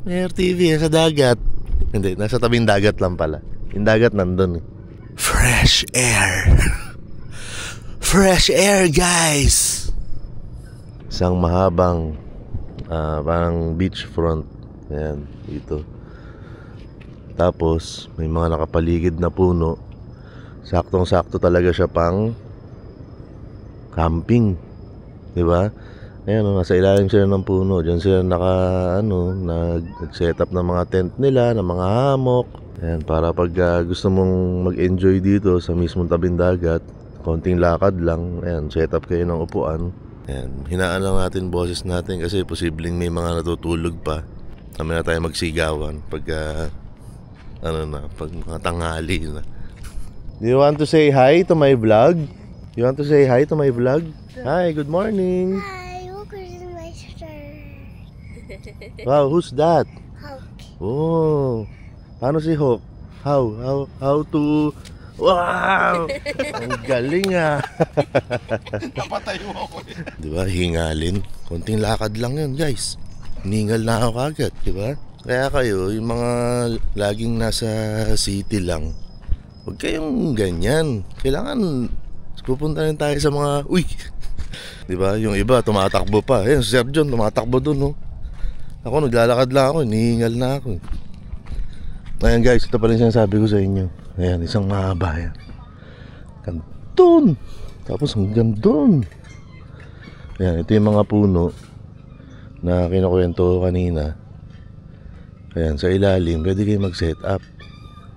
may RTV sa dagat. Hindi, nasa tabing dagat lang pala. Yung dagat nandun eh. Fresh air. Fresh air guys. Isang mahabang parang beachfront. Ayan, dito. Tapos may mga nakapaligid na puno. Saktong-sakto talaga siya pang camping. Diba? Ayan, nasa ilalim sila ng puno. Diyan sila nag-set up ng mga tent nila, ng mga hammock. Ayan, para pag gusto mong mag-enjoy dito sa mismong tabing dagat, konting lakad lang. Ayan, set up kayo ng upuan. Ayan, hinaan lang natin boses natin kasi posibleng may mga natutulog pa. Kami na tayo magsigawan pag pag mga tanghali na. Do you want to say hi to my vlog? Hi, good morning. Hi, look who's in my shirt. Wow, who's that? Hulk. Oh, paano si Hawk? How to... Wow! Ang galing ah. Napatay mo ako eh. Diba, hingalin. Konting lakad lang yun guys. Hiningal na ako kagad, diba? Kaya kayo, yung mga laging nasa city lang, huwag kayong ganyan. Kailangan Pupunta rin tayo sa mga, uy! Diba? Yung iba, tumatakbo pa. Ayan, si Sir John, tumatakbo dun, no? Ako, naglalakad lang ako, hinihingal na ako. Ayan guys, ito pala yung sinasabi ko sa inyo. Ayan, isang mahaba yan. Doon! Tapos hanggang doon. Ayan, ito yung mga puno na kinukwento ko kanina. Ayan, sa ilalim, pwede kayo mag-set up.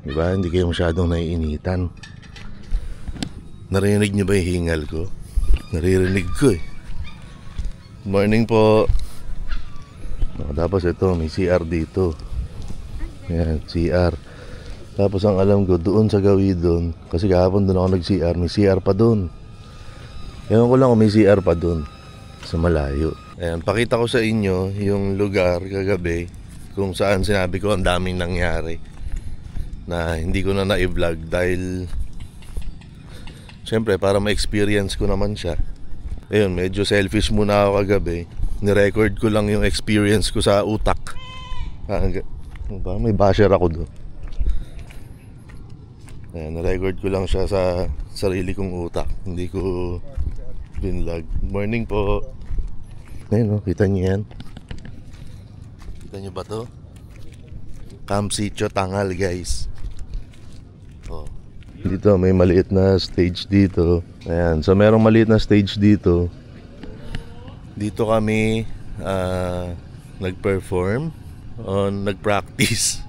Diba? Hindi kayo masyadong naiinitan. Narinig nyo ba yung hingal ko? Naririnig ko eh. Good morning po. Tapos ito, may CR dito. Ayan, CR. Tapos ang alam ko, doon sa gawin doon, kasi kahapon doon ako nag-CR, may CR pa doon. Ewan ko lang kung may CR pa doon, sa malayo. Ayan, pakita ko sa inyo yung lugar kagabi, kung saan sinabi ko ang daming nangyari. Na hindi ko na na-vlog dahil, siyempre para ma-experience ko naman siya. Ayun, medyo selfish muna ako kagabi. Ni-record ko lang yung experience ko sa utak. May basher ako doon. Ayan, na-record ko lang siya sa sarili kong utak. Hindi ko binlog. Morning po. Ayun, kita niyo yan. Kita niyo ba to? Camp Sitio Tangal, guys. Oh. Dito may maliit na stage dito. Ayan, so merong maliit na stage dito. Dito kami nag-perform o nag-practice.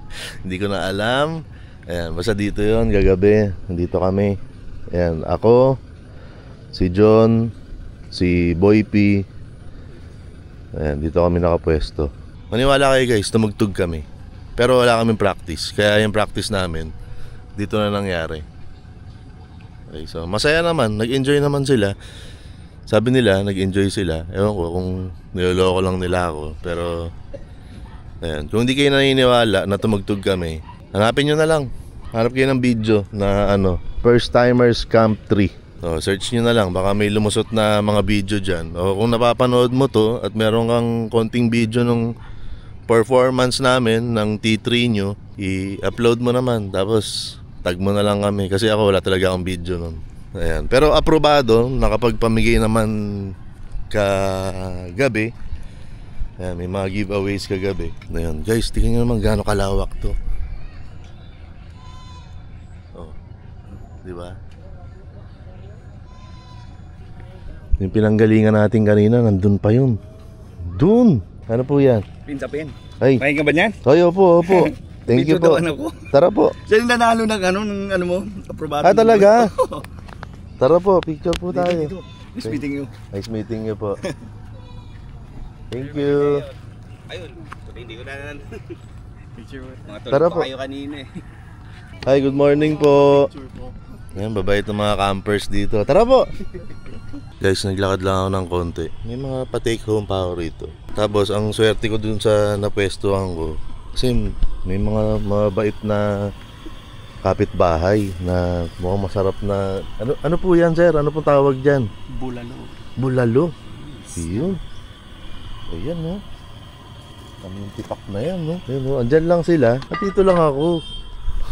Hindi ko na alam. Ayan, basta dito yon gagabi. Nandito kami. Ayan, ako, si John, si Boy P. Ayan, dito kami nakapwesto. Maniwala kayo guys, tumugtog kami. Pero wala kaming practice. Kaya yung practice namin dito na nangyari. Okay, so masaya naman, nag-enjoy naman sila. Sabi nila, nag-enjoy sila. Ewan ko kung niloloko lang nila ako. Pero ayan, kung hindi kayo naniniwala na tumugtog kami, hanapin nyo na lang. Hanap kayo ng video na First Timers Camp 3. So, search nyo na lang, baka may lumusot na mga video dyan. O kung napapanood mo to at meron kang konting video ng performance namin ng T3 nyo, i-upload mo naman. Tapos tag mo na lang kami kasi ako wala talaga akong video nun. Ayan. Pero aprobado, nakapagpamigay naman kagabi. Ayan, may mga giveaways kagabi. Ayan, guys, tingnan nyo naman gaano kalawak to. Oh, diba? Yung pinanggalingan natin kanina, nandun pa yun. Dun! Ano po yan? Pinsapin. Ay. Mahin ka ba niyan? Ay, opo. Thank you po. Tara po. Siya yung nanalo ng ano mo? Aprobado. Ah, talaga? Tara po, picture po tayo. Dito. Nice meeting you. Nice meeting you po. Thank you. Ayun, hindi ko na picture mo. Mga Tara tulog po. pa kayo kanina eh. Hi, good morning po. Ayan, babait ng mga campers dito. Tara po. Guys, naglakad lang ako ng konti. May mga pa-take home pa ako rito. Tapos, ang swerte ko dun sa napwestuhan ko, kasi may mga mabait na kapitbahay na mukhang masarap na... Ano po yan, sir? Ano pong tawag dyan? Bulalo. Bulalo? Yun. Ayan, no? Ano yung tipak na yan, no? Ayan, no? Andyan lang sila. At dito lang ako.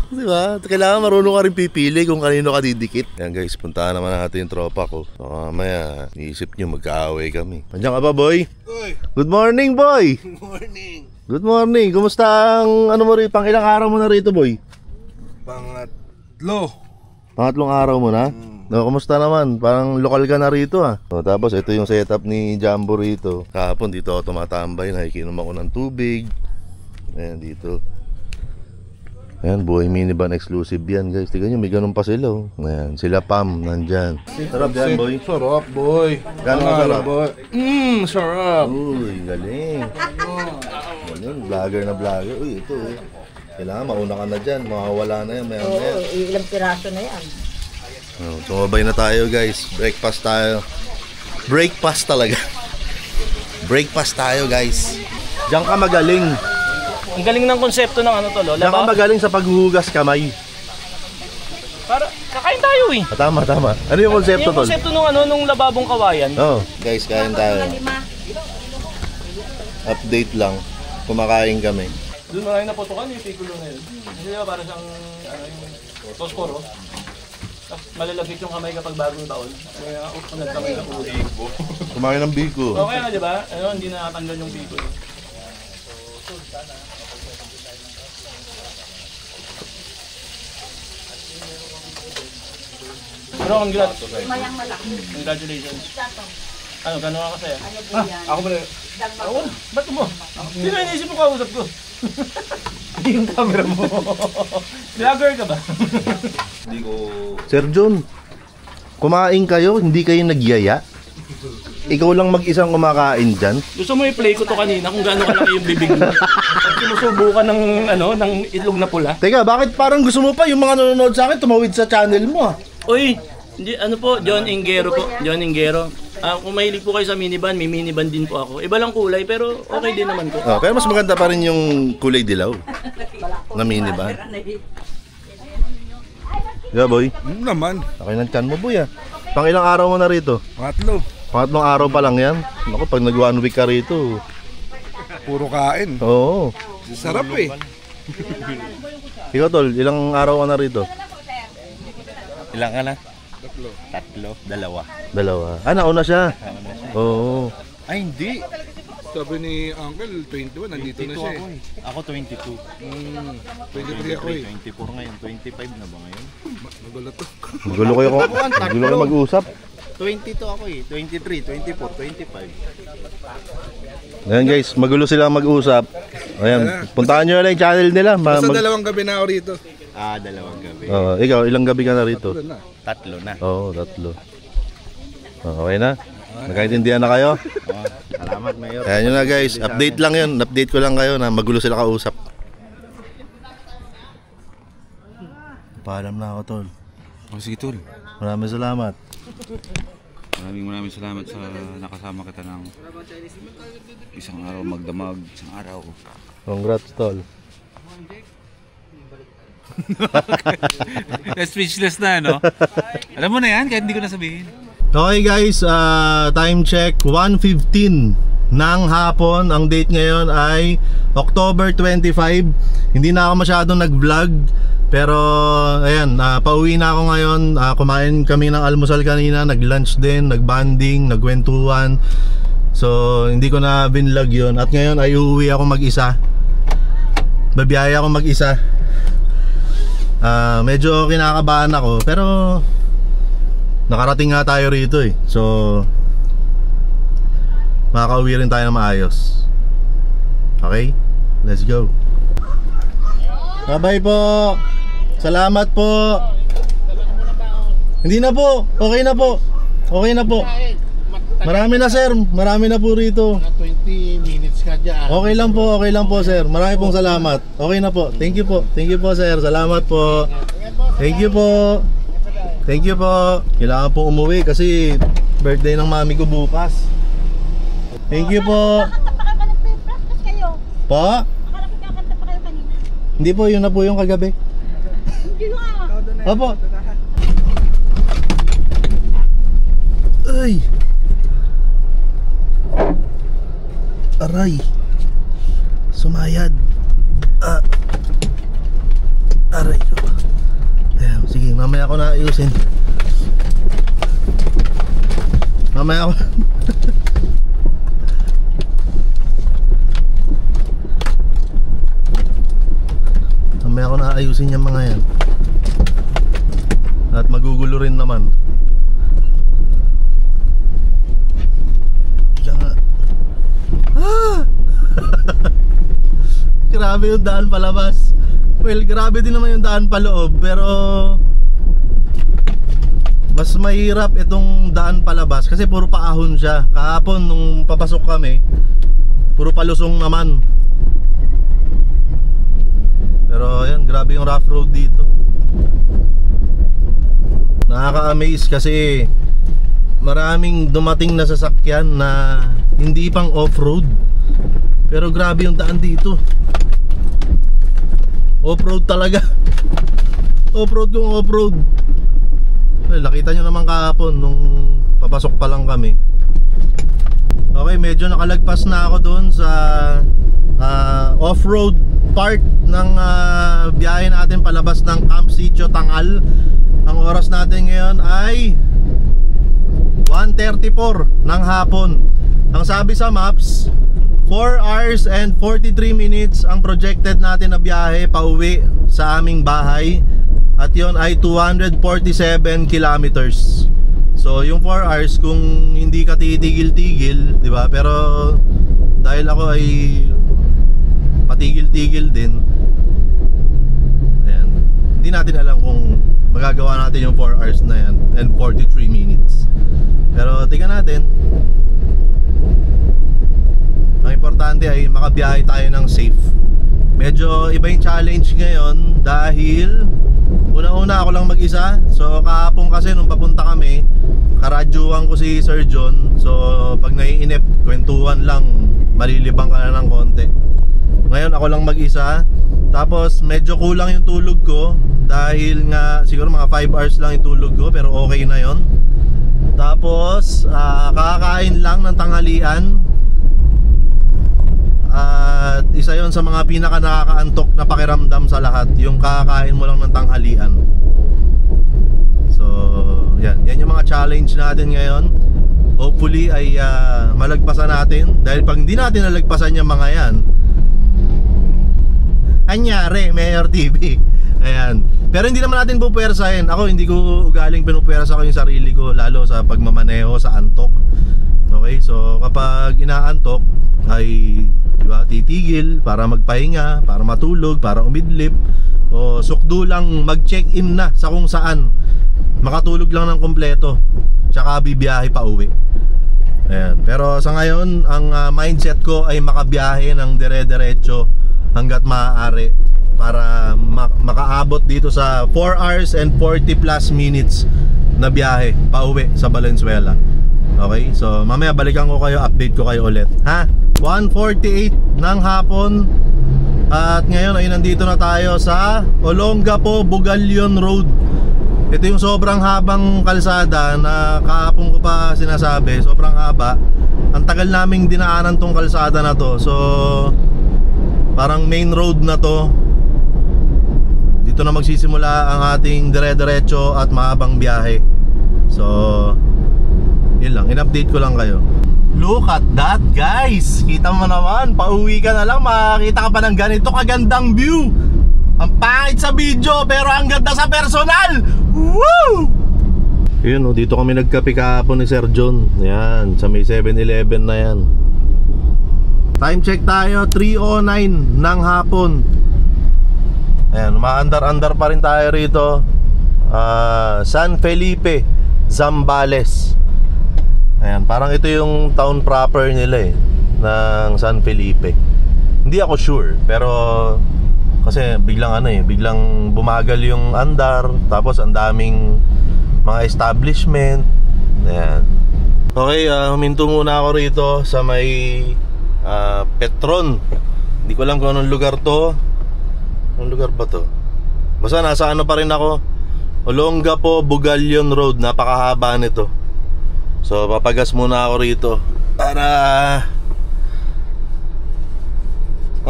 Diba? Kailangan marunong ka rin pipili kung kanino ka didikit. Ayan guys, puntahan naman natin yung tropa ko. So, mamaya, iisip nyo magkaaway kami. Andiyan ka ba, boy? Uy! Good morning, boy! Good morning! Good morning! Kumusta ang ano mo rin? Pang ilang araw mo na rito, boy? Pangatlo! Pangatlong araw mo na? No, kumusta naman? Parang lokal ka na rito so, tapos ito yung setup ni Jumbo rito. Kahapon dito ako tumatambay, nakikinom ako ng tubig. Ayan dito. Ayan, buhay minivan exclusive yan guys. Tignan nyo, may ganun pa sila Ayan, sila Pam, nandyan. Sarap yan, boy. Sarap, boy! Gano'n ka sarap? boy? Sarap! Uy, galing. Galing, vlogger na vlogger. Uy, ito kailangan mauna ka na dyan, makawala na yan. Oo, ilang piraso na yan. Tumabay na tayo guys. Breakfast tayo. Breakfast talaga. Breakfast tayo guys. Diyan ka magaling. Ang galing ng konsepto ng ano to, Lola. Diyan ka magaling sa paghuhugas kamay. Para kakain tayo eh. Tama. Ano yung konsepto Yung tol? konsepto nung lababong kawayan. Guys, kain tayo. Update lang. Kumakain kami. Doon marami naputukan yung pikulo na yun. Hindi ba para siyang yung toskoro? Malalagit yung kamay kapag bagong taon. Kaya ako nagkamay na ulit. Kumain ng biko. Okay nga, di ba? Ano, hindi nakatanggal yung biko. Pero congrats. Congratulations. Ano, gano'n ka kasaya? Ako ba na? Ako na. Ba't mo? Hindi na inisip mo kausap ko. Yung camera mo. Vlogger ka ba? Hindi ko... Sir John, kumain kayo, hindi kayo nagyaya? Ikaw lang mag-isang kumakain dyan? Gusto mo i-play ko to kanina kung gaano kalaki yung bibig mo. Pag sinusubo ka ng, ng itlog na pula. Teka, bakit parang gusto mo pa yung mga nanonood sa akin tumawid sa channel mo ah? Uy, hindi, ano po, John Ingero po. John Ingero. Kung mahilig po kayo sa minivan, may minivan din po ako. Iba lang kulay pero okay din naman po. Pero mas maganda pa rin yung kulay dilaw na minivan. Yeah, boy. Naman. Okay ng chan mo, boy ah. Pang ilang araw mo na rito? Pangatlo. Pangatlong araw pa lang yan. Naku, pag nag 1 week ka rito. Puro kain. Oo. Sarap eh. Ikaw tol, ilang araw ka na rito? Ilang ka na? Tatlo. Dalawa. Ah, nauna siya. Oo. Ay, hindi. Sabi ni Uncle, 21, nandito na siya eh. Ako 22. 23 ako eh. 24 ngayon. 25 na ba ngayon? Magulo to. Magulo kayo mag-usap. 22 ako eh. 23, 24, 25. Ayan guys, magulo sila mag-usap. Ayan, puntahan nyo na yung channel nila. Basta dalawang gabi na ako rito. Dalawang gabi. Ikaw, ilang gabi ka na rito? Tatlo na. Oo, 3. Okay na? Nagkaintindihan na kayo? Salamat, Mayor. Ayan nyo na guys, update lang yun. Update ko lang kayo na magulo sila kausap. Paalam na ako tol. Oh, sige tol. Maraming salamat. Maraming salamat sa nakasama kita ng isang araw magdamag, isang araw. Congrats tol. Speechless na, no? Alam mo na yan, kahit hindi ko nasabihin. Okay guys, time check 1:15 ng hapon. Ang date ngayon ay October 25. Hindi na ako masyadong nag-vlog. Pero ayan, pauwi na ako ngayon. Kumain kami ng almusal kanina, nag-lunch din, nag-banding, nagkwentuhan. So hindi ko na binlog yun. At ngayon ay uuwi ako mag-isa. Babiyaya ako mag-isa. Medyo kinakabahan ako, pero nakarating nga tayo rito eh. So makakauwi rin tayo na maayos. Okay? Let's go. Bye-bye po. Salamat po. Hindi na po. Okay na po. Okay na po. Marami na sir. Marami na po rito. 20 minutes ka dyan. Okay lang po. Okay lang po sir. Marami pong salamat. Okay na po. Thank you po. Thank you po sir. Salamat po. Thank you po. Thank you po. Kailangan po umuwi kasi birthday ng mami ko bukas. Thank you po. Po? Hindi po, yun na po yung kagabi. Opo. Ay. Aray. Sumayad. Aray ko. Sige, mamaya ako na ayusin. Mamaya ako. Mamaya ako na ayusin yung mga yan. At magugulo rin naman. Grabe yung daan palabas. Well, grabe din naman yung daan paloob. Pero mas mahirap itong daan palabas kasi puro paahon siya. Kahapon nung papasok kami, puro palusong naman. Pero ayan, grabe yung rough road dito. Nakaka-amaze kasi maraming dumating na sasakyan na hindi pang off-road. Pero grabe yung daan dito. Off-road talaga. Off-road kung off-road. Well, nakita nyo naman kahapon nung papasok pa lang kami. Okay, medyo nakalagpas na ako doon sa off-road part ng biyahe natin palabas ng Camp Sitio Tangal. Ang oras natin ngayon ay 1:34 ng hapon. Ang sabi sa maps, 4 hours and 43 minutes ang projected natin na biyahe pauwi sa aming bahay. At yon ay 247 kilometers. So yung 4 hours kung hindi ka titigil-tigil, di ba? Pero dahil ako ay patigil-tigil din, ayan, hindi natin alam kung magagawa natin yung 4 hours na yan and 43 minutes. Pero tingnan natin. Ang importante ay makabiyahe tayo ng safe. Medyo iba yung challenge ngayon dahil una-una ako lang mag-isa. So kahapon kasi nung papunta kami, karadyuhan ko si Sir John. So pag naiinip, kwentuhan lang, malilibang ka na ng konti. Ngayon ako lang mag-isa. Tapos medyo kulang yung tulog ko dahil nga siguro mga 5 hours lang yung tulog ko, pero okay na yon. Tapos kakakain lang ng tanghalian. At isa yon sa mga pinaka nakakaantok na pakiramdam sa lahat, yung kakakain mo lang ng tanghalian. So yan yung mga challenge natin ngayon. Hopefully ay malagpasan natin. Dahil pag hindi natin nalagpasan yung mga yan, anyari, Mayor TV. Ayan. Pero hindi naman natin pupuwersahin. Ako hindi ko ugaling pinupuwersa ko yung sarili ko, lalo sa pagmamaneho sa antok. Okay, so kapag inaantok ay, diba, titigil para magpahinga, para matulog, para umidlip, o sukdo lang mag-check-in na sa kung saan, makatulog lang ng kompleto, tsaka bibiyahe pa uwi. Ayan. Pero sa ngayon, ang mindset ko ay makabiyahe ng dire-diretso hanggat maaari para makaabot dito sa 4 hours and 40 plus minutes na biyahe pa uwi sa Valenzuela. Okay, so mamaya balikan ko kayo, update ko kayo ulit, ha? 1:48 ng hapon. At ngayon ay nandito na tayo sa Olongapo, Bugalyon Road. Ito yung sobrang habang kalsada na kahapon ko pa sinasabi, sobrang haba. Ang tagal naming dinaanan tong kalsada na to. So parang main road na to. Dito na magsisimula ang ating dire-diretso at mahabang biyahe. So yun lang, in-update ko lang kayo. Look at that, guys! Kita mo naman, pauwi ka na lang, makakita ka pa ng ganito kagandang view. Ang pangit sa video, pero ang ganda sa personal! Woo! Yun, oh, dito kami nagkape kahapon ni Sir John. Yan, sa may 7-Eleven na yan. Time check tayo, 3:09 ng hapon. Ayan, maandar-andar pa rin tayo rito. San Felipe, Zambales. Ayan, parang ito yung town proper nila ng San Felipe. Hindi ako sure, pero kasi biglang biglang bumagal yung andar, tapos ang daming mga establishment. Ayan. Okay, huminto muna ako rito sa may Petron. Hindi ko alam kung anong lugar to. Anong lugar ba to? Basta nasa ano pa rin ako, Olongapo, Bugalyon Road. Napakahaba nito. So papagas muna ako rito para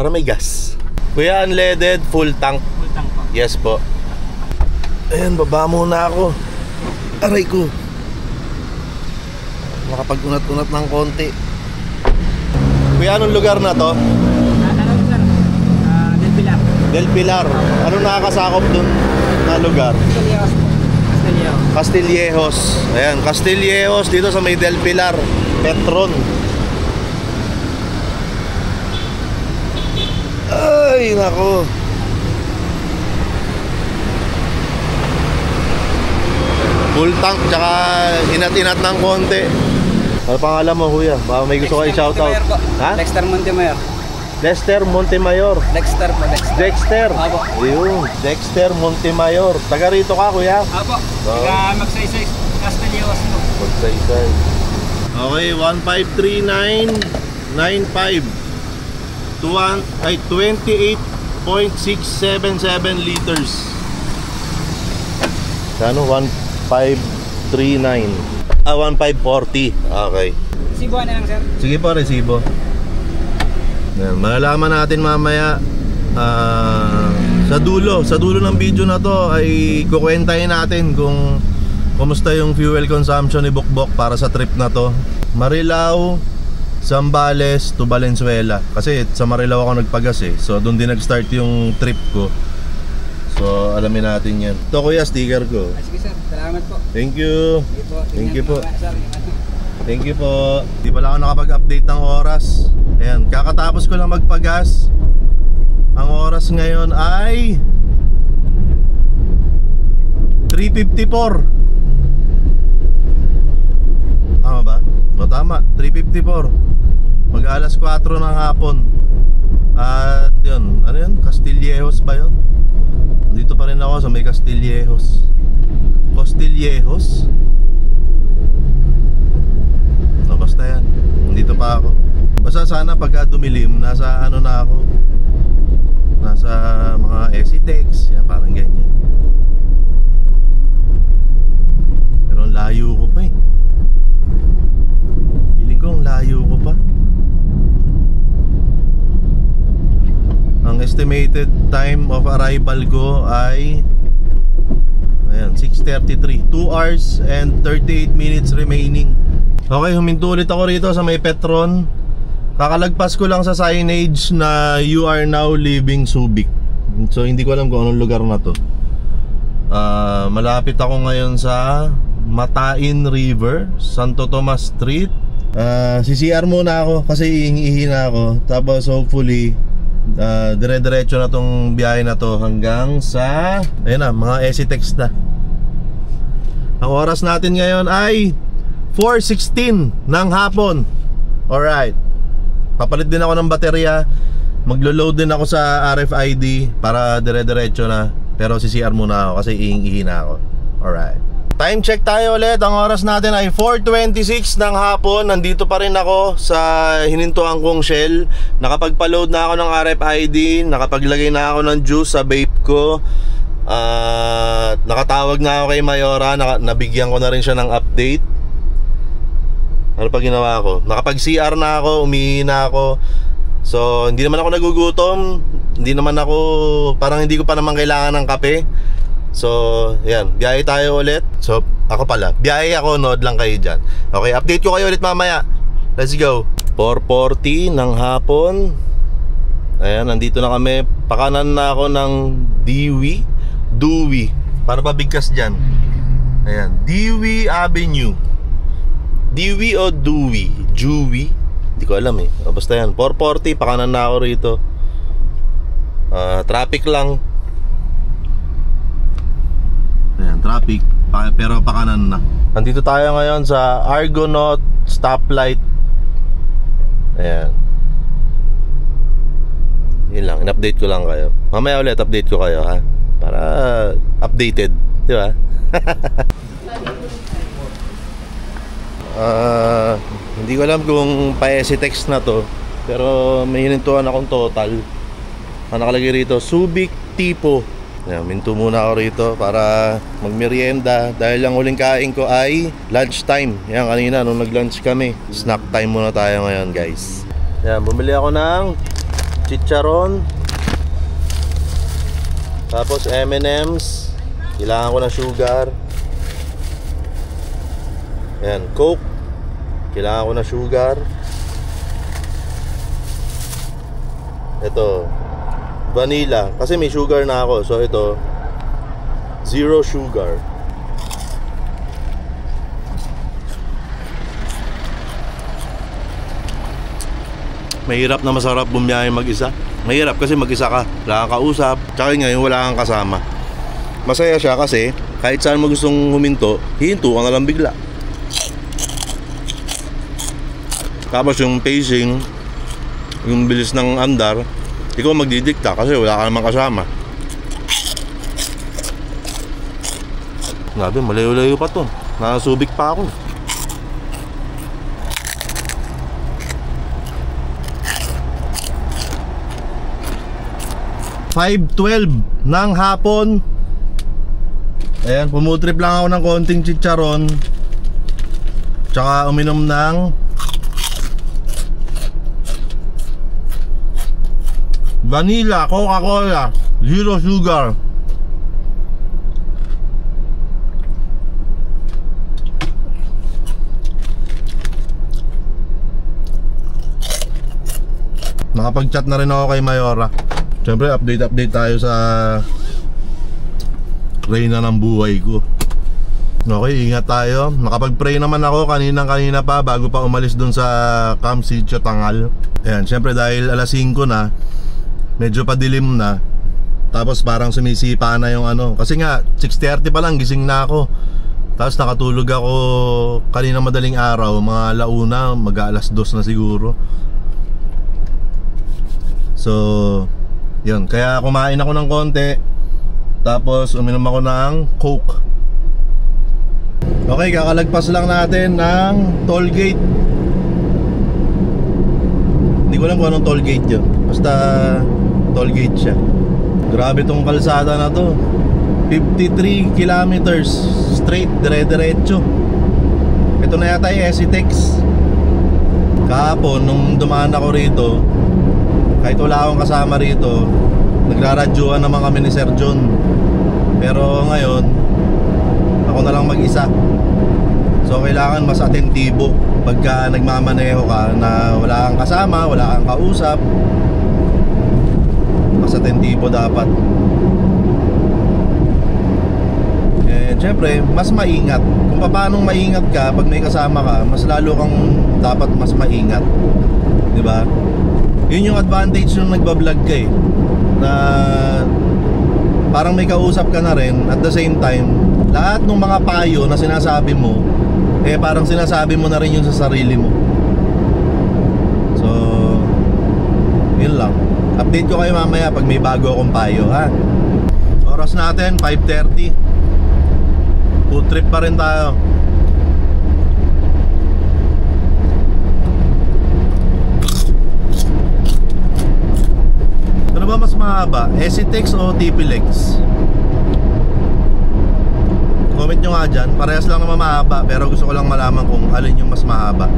may gas. Kuya, unleaded, full tank. Full tank po. Yes po. Ayan, baba muna ako. Aray ko, makapag-unat-unat ng konti. Kuya, anong lugar na to? Del Pilar. Del Pilar. Anong nakakasakop dun na lugar? Castillejos. Ayan, Castillejos dito sa may Del Pilar, Petron. Ay, nako. Full tank, tsaka inat-inat ng konti. Ano pangalan mo, kuya? Baka may gusto kayo shoutout. Ha? Dexter Montemayor. Dexter Montemayor. Dexter po, Dexter. Dexter. Apo. Ayun, Dexter Montemayor. Taga rito ka, kuya? Apo. Taga Magsaysay, Castillejos no. Magsaysay. Okay, 1539.95. 28.677 liters. Ano? 1539. 1540. Okay. Resibo na lang, sir. Sige po, resibo. Yan, malalaman natin mamaya Sa dulo ng video na to ay kukwentahin natin kung kumusta yung fuel consumption ni Bukbok para sa trip na to. Marilao, Zambales to Valenzuela. Kasi sa Marilao ako nagpagas eh. So doon din nag-start yung trip ko. So alamin natin yan. Ito kuya, sticker ko. Sige sir, salamat po. Thank you. Thank you po. Sir. Thank you po. Di pala ako nakapag-update ng oras. Ayan, kakatapos ko lang magpagas. Ang oras ngayon ay 3:54. Tama ba? O tama, 3:54. Mag-alas 4 ng hapon. At yun, ano yun? Castillejos ba yun? Dito pa rin ako sa may Castillejos. Castillejos? No, basta yan. Nandito pa ako. Basta sana pagka dumilim, nasa ano na ako. Nasa mga Esitex, yan, parang ganyan. Pero ang layo ko pa eh. Feeling ko ang layo ko pa. Ang estimated time of arrival ko ay ayan, 6:33. 2 hours and 38 minutes remaining. Okay, huminto ulit ako rito sa may Petron. Kakalagpas ko lang sa signage na you are now leaving Subic. So hindi ko alam kung anong lugar na to. Malapit ako ngayon sa Matain River, Santo Tomas Street. CCR muna ako kasi ihingi na ako. Tapos hopefully dire-diretso na tong biyahe na to hanggang sa ayun na, mga Esitex na. Ang oras natin ngayon ay 4:16 ng hapon. Alright. Papalit din ako ng baterya. Maglo-load din ako sa RFID para dire-diretso na. Pero CCR muna ako kasi ihingi na ako. Alright. Time check tayo ulit. Ang oras natin ay 4:26 ng hapon. Nandito pa rin ako sa hinintuan kong Shell. Nakapagpa-load na ako ng RFID. Nakapaglagay na ako ng juice sa vape ko. Nakatawag na ako kay Mayora. Nabigyan ko na rin siya ng update. Ano pa ginawa ko? Nakapag-CR na ako, umihi na ako. So, hindi naman ako nagugutom. Hindi naman ako, parang hindi ko pa naman kailangan ng kape. So, yan, biyahe tayo ulit. So, ako pala, biyahe ako, nood lang kayo dyan. Okay, update ko kayo ulit mamaya. Let's go. 4:40 ng hapon. Ayan, nandito na kami. Pakanan na ako ng Dewey. Para pa bigkas dyan. Ayan, Dewey Avenue. Dewey o Dewey? Dewey? Hindi ko alam eh. Basta yan, 4:40, pakanan na ako rito. Traffic lang. Ayan, traffic, pero pakanan na. Nandito tayo ngayon sa Argonaut stoplight. Ayan. Yun lang, in-update ko lang kayo. Mamaya ulit update ko kayo ha. Para updated, di ba? Hindi ko alam kung pa-Esitex na to, pero may hinintuan akong total. Ang nakalagay rito, Subic Tipo. Ayan, minto muna ako rito para magmerienda. Dahil ang huling kain ko ay lunchtime. Yan, kanina nung nag-lunch kami. Snack time muna tayo ngayon guys. Ayan, bumili ako ng chicharon. Tapos M&M's. Kailangan ko ng sugar. Ayan, Coke. Kailangan ko na sugar. Ito, vanilla. Kasi may sugar na ako. So ito, 0 sugar. Mahirap na masarap bumiyahe mag-isa. Mahirap kasi mag-isa ka. Wala kang kausap. Tsaka ngayon wala kang kasama. Masaya siya kasi kahit saan mo gustong huminto, hihinto ka na lang bigla. Tapos yung pacing, yung bilis ng andar, ikaw magdidikta kasi wala ka namang kasama. Grabe, malayo-layo pa to. Nasubik pa ako. $5:12 ng hapon. Ayan, pumutrip lang ako ng konting chicharon. Tsaka uminom ng vanilla, Coca-Cola. Zero sugar. Nakapag-chat na rin ako kay Mayora. Siyempre update tayo sa reyna ng buhay ko. Okay, ingat tayo. Nakapag-pray naman ako kanina pa bago pa umalis dun sa Camp Sitio Tangal. Ayan, siyempre dahil alas 5 na, medyo padilim na. Tapos parang sumisipa na yung ano. Kasi nga 6:30 pa lang gising na ako. Tapos nakatulog ako kanina madaling araw, mga launa, mag-alas 2 na siguro. So, yun. Kaya kumain ako ng konti. Tapos uminom ako ng Coke. Okay, kakalagpas lang natin ng toll gate. Hindi ko alam kung anong toll gate yun. Basta toll gate siya. Grabe tong kalsada na to. 53 kilometers straight, dire-diretso. Ito na yata yung SCTEX. Kahapon, nung dumaan ako rito, kahit wala akong kasama rito, nagraradyuhan naman kami ni Sir John. Pero ngayon, ako na lang mag-isa. So kailangan mas atentibo pagka nagmamaneho ka na wala kang kasama, wala kang kausap. Mas atentibo dapat. Siyempre, mas maingat. Kung paanong maingat ka pag may kasama ka, mas lalo kang dapat mas maingat. Diba? Yun yung advantage nung nagbablog ka na parang may kausap ka na rin. At the same time, lahat ng mga payo na sinasabi mo, parang sinasabi mo na rin yun sa sarili mo. So, yun lang. Update ko kayo mamaya pag may bago akong payo, ha? Oras natin, 5:30. Food trip pa rin tayo. Ano ba mas mahaba? SCTEX o TPLEX? Comment nyo nga dyan. Parehas lang naman mahaba, pero gusto ko lang malaman kung alin yung mas mahaba.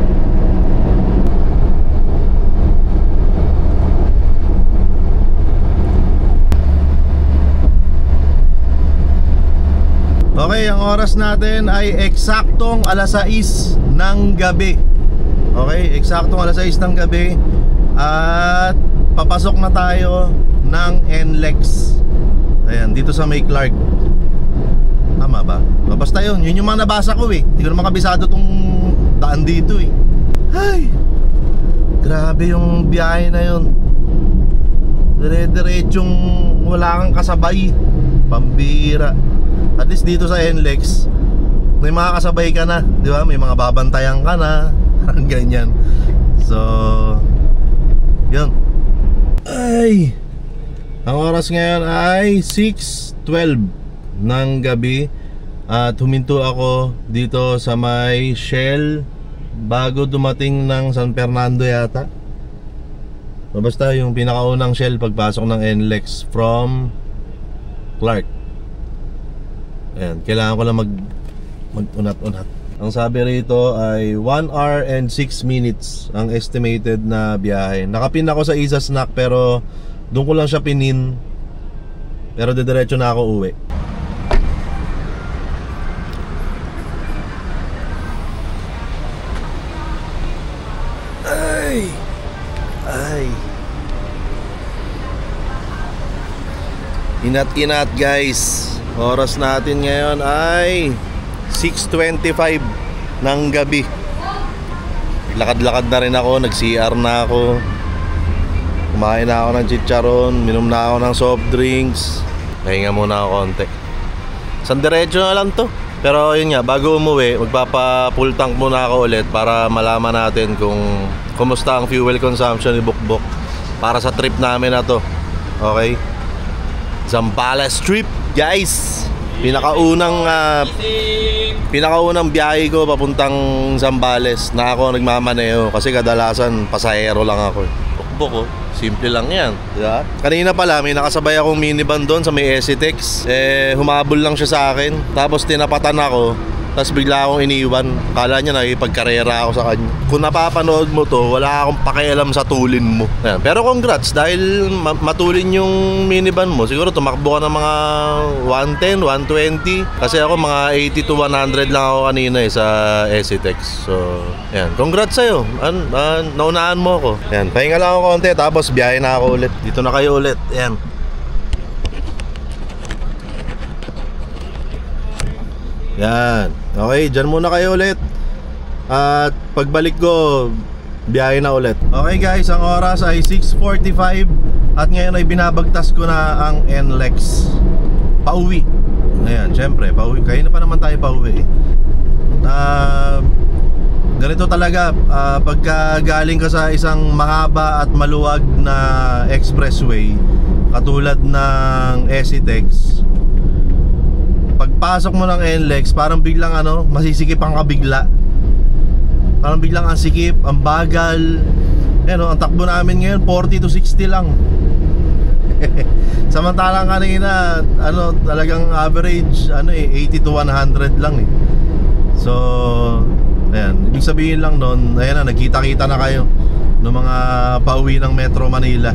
Okay, ang oras natin ay eksaktong alas 6 ng gabi. Okay, eksaktong alas 6 ng gabi. At papasok na tayo ng NLEX. Ayan, dito sa May Clark. Tama ba? Basta yun yung mga nabasa ko eh. Hindi ko naman kabisado tong daan dito eh. Ay, grabe yung biyahe na yun. Dire-diretsong wala kang kasabay. Pambira. At least dito sa NLEX, may mga kasabay ka na, di ba? May mga babantayan ka na. Ganyan. So, yun. Ay, ang oras ngayon ay 6:12 ng gabi. At huminto ako dito sa may Shell bago dumating ng San Fernando yata. Basta yung pinakaunang Shell pagpasok ng NLEX from Clark. Ayan, kailangan ko lang mag-unat-unat. Ang sabi rito ay 1 hour and 6 minutes ang estimated na biyahe. Nakapin ako sa Isa Snack pero doon ko lang siya pinin. Pero didiretso na ako uwi. Ay. Inat-inat guys. Oras natin ngayon ay 6:25 ng gabi. Lakad-lakad na rin ako, nag-CR na ako. Kumain na ako ng chicharon, minom na ako ng soft drinks. Pahinga muna ako konti. San diretso na lang to. Pero yun nga, bago umuwi, magpapa-full tank muna ako ulit para malaman natin kung kumusta ang fuel consumption ni Bukbok para sa trip namin na to. Okay? Zambales trip, guys. Pinakaunang biyahe ko papuntang Zambales na ako nagmamaneho kasi kadalasan pasahero lang ako. Bukbok, simple lang yan, diba? Kanina pala may nakasabay akong minivan doon sa may SCTEX. Humabol lang siya sa akin. Tapos tinapatan ako. tapos bigla akong iniwan. Kala niya nakipagkarera ako sa kanya. Kung napapanood mo to, wala akong pakialam sa tulin mo. Ayan. Pero congrats, dahil matulin yung minivan mo. Siguro tumakbo ka ng mga 110, 120. Kasi ako mga 80 to 100 lang ako kanina sa SCTEX. So, ayan. Congrats sa'yo. Naunahan mo ako. Ayan. Pahinga lang ako konti, tapos biyahe na ako ulit. Dito na kayo ulit. Ayan. Yan. Okay, dyan muna kayo ulit. At pagbalik ko, biyahe na ulit. Okay guys, ang oras ay 6:45. At ngayon ay binabagtas ko na ang NLEX. Pauwi. Ayan, syempre, pauwi. Kaya na pa naman tayo pauwi. Ganito talaga, pagka galing ka sa isang mahaba at maluwag na expressway, katulad ng SCTEX, pagpasok mo ng NLEX, parang biglang masisikip ang kabigla. Parang biglang ang sikip, ang bagal. Ang takbo namin ngayon 40 to 60 lang. Samantalang kanina talagang average 80 to 100 lang eh. So, ayan, ibig sabihin lang nun, ayan na, nagkita-kita na kayo ng mga pauwi ng Metro Manila.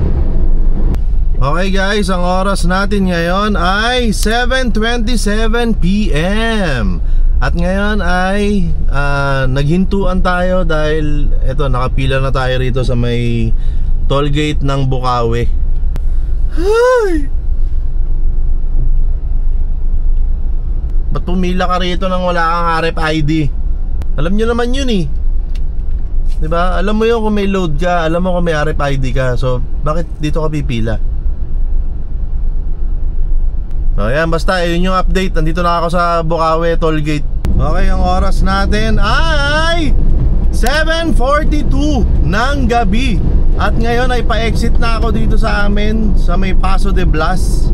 Okay guys, ang oras natin ngayon ay 7:27 PM. At ngayon ay naghintuan tayo dahil eto, nakapila na tayo rito sa may toll gate ng Bukawi. Ay! Ba't pumila ka rito nang wala kang RFID? Alam nyo naman yun eh, diba? Alam mo yun kung may load ka, alam mo kung may RFID ka. So bakit dito ka pipila? So yan, basta yun yung update. Nandito na ako sa Bukawi toll gate. Okay, ang oras natin ay 7:42 ng gabi. At ngayon ay pa-exit na ako dito sa amin, sa may Paso de Blas.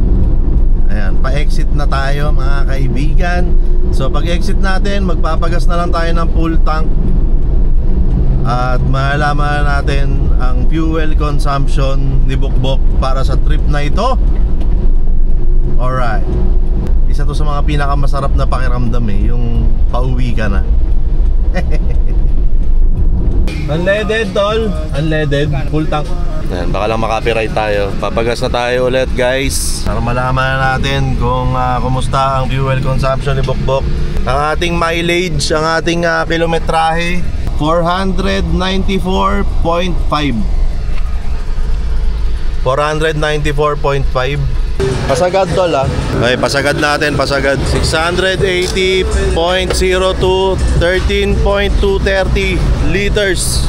Ayan, pa-exit na tayo mga kaibigan. So pag-exit natin, magpapagas na lang tayo ng full tank. At malalaman natin ang fuel consumption ni Bukbok para sa trip na ito. Alright. Isa to sa mga pinakamasarap na pakiramdam yung pauwi ka na. Unleaded tol, unleaded, full tank. Yan, baka lang makapiright tayo. Papagas na tayo ulit guys, para malaman natin kung kumusta ang fuel consumption ni Bukbok. Ang ating mileage, ang ating kilometrahe 494.5. 494.5. Pasagad tol Okay, pasagad natin, pasagad 680.02, 13.230 liters.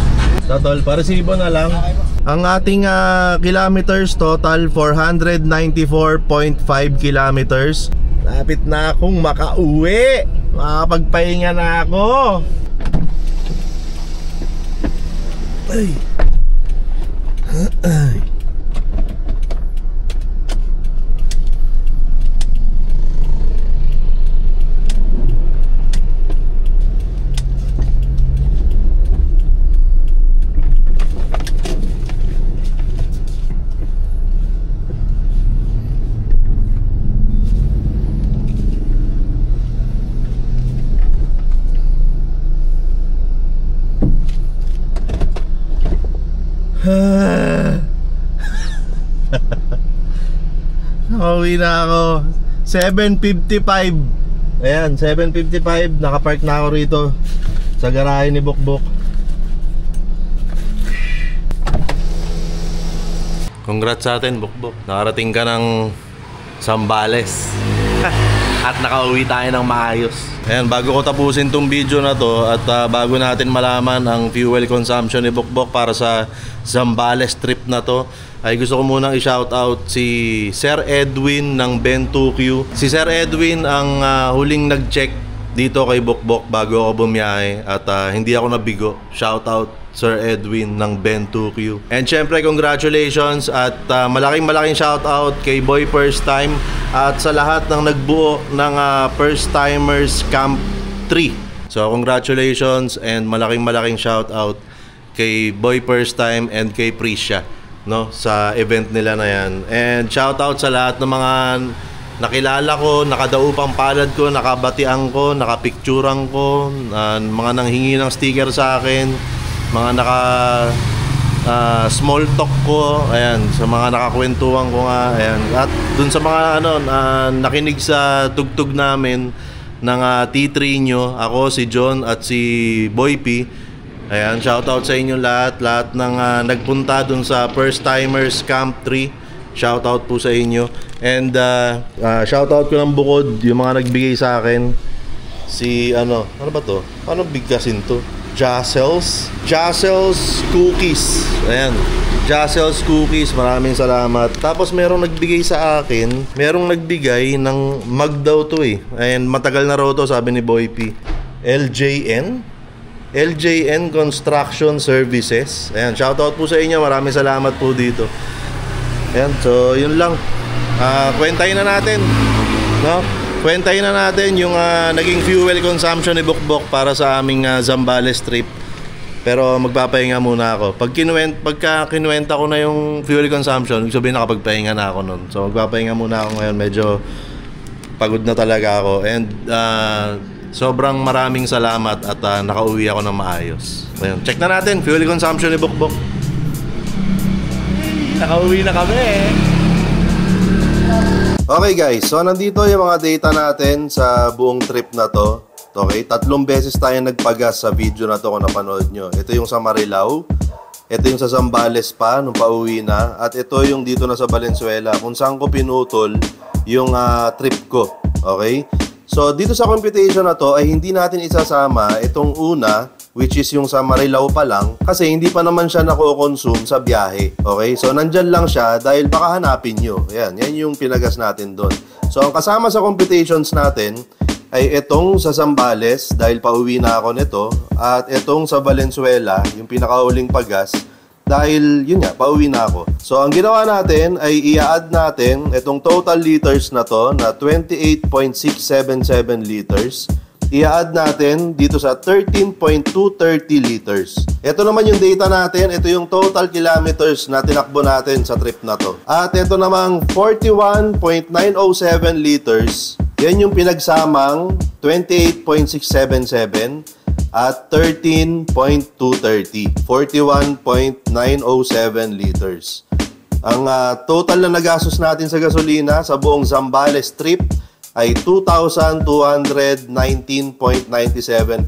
So tol, paresibo na lang. Ang ating kilometers total 494.5 kilometers. Lapit na akong makauwi. Makapagpahinga na ako. Ay. Ay. Nakauwi na ako 7:55. Ayan, 7:55. Nakapark na ako rito sa garahe ni Bukbok. Congrats sa atin Bukbok. Nakarating ka ng Zambales. At nakauwi tayo ng maayos. Ayan, bago ko tapusin tong video na to at bago natin malaman ang fuel consumption ni Bukbok para sa Zambales trip na to, ay gusto ko munang i-shoutout si Sir Edwin ng Ben 2Q. Si Sir Edwin ang huling nag-check dito kay Bukbok bago ako bumiyahe at hindi ako nabigo. Shoutout Sir Edwin ng Ben 2Q. And syempre congratulations at malaking shoutout kay Boy First Time at sa lahat ng nagbuo ng First Timers Camp 3. So congratulations and malaking shoutout kay Boy First Time and kay Prisha, no, sa event nila na yan. And shoutout sa lahat ng mga nakilala ko, nakadaupang palad ko, nakabatian ko, nakapicturan ko, mga nanghingi ng sticker sa akin, mga small talk ko, ayan, sa mga nakakwentuhan ko nga, ayan. At dun sa mga nakinig sa tugtog namin ng T3 nyo, ako, si John at si Boy P. Ayan, shoutout sa inyo lahat ng nagpunta dun sa First Timers Camp 3. Shoutout po sa inyo. And shoutout ko ng bukod yung mga nagbigay sa akin. Si ano ba to? Paano bigkasin to? Jacels Cookies. Ayan, Jacels Cookies, maraming salamat. Tapos merong nagbigay sa akin, merong nagbigay ng mug daw to eh. Ayan, matagal na raw to, sabi ni Boy P. LJN Construction Services. Ayan, shoutout po sa inyo, maraming salamat po dito. Ayan, so yun lang. Kwentahin na natin, no? Kwentahin na natin yung naging fuel consumption ni Bukbok para sa aming Zambales trip. Pero magpapahinga muna ako. Pagka kinuwenta ko na yung fuel consumption, ibig sabihin nakapagpahinga na ako nun. So magpapahinga muna ako ngayon. Medyo pagod na talaga ako. And sobrang maraming salamat at nakauwi ako ng maayos. Ngayon, check na natin fuel consumption ni Bukbok. Nakauwi na kami. Okay guys, so nandito yung mga data natin sa buong trip na to. Okay, 3 beses tayo nagpagas sa video na to kung napanood nyo. Ito yung sa Marilao, ito yung sa Zambales pa nung pauwi na, at ito yung dito na sa Valenzuela kung saan ko pinutol yung trip ko. Okay, so dito sa computation na to ay hindi natin isasama itong una, which is yung sa Marilao pa lang, kasi hindi pa naman siya nako-consume sa biyahe. Okay? So, nandyan lang siya dahil baka hanapin nyo. Yan yung pinagas natin doon. So, ang kasama sa computations natin ay itong sa Zambales, dahil pauwi na ako nito, at itong sa Valenzuela, yung pinakauling pagas, dahil yun nga, pauwi na ako. So, ang ginawa natin ay i-add natin itong total liters na to, na 28.677 liters. I-add natin dito sa 13.230 liters. Ito naman yung data natin. Ito yung total kilometers na tinakbo natin sa trip na to. At ito namang 41.907 liters. Yan yung pinagsamang 28.677 at 13.230. 41.907 liters. Ang total na nagastos natin sa gasolina sa buong Zambales trip ay 2,219.97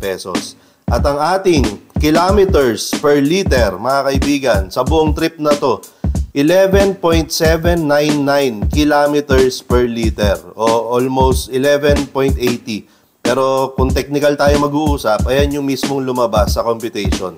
pesos. At ang ating kilometers per liter, mga kaibigan, sa buong trip na to, 11.799 kilometers per liter o almost 11.80. Pero kung technical tayo mag-uusap, ayan yung mismong lumabas sa computation.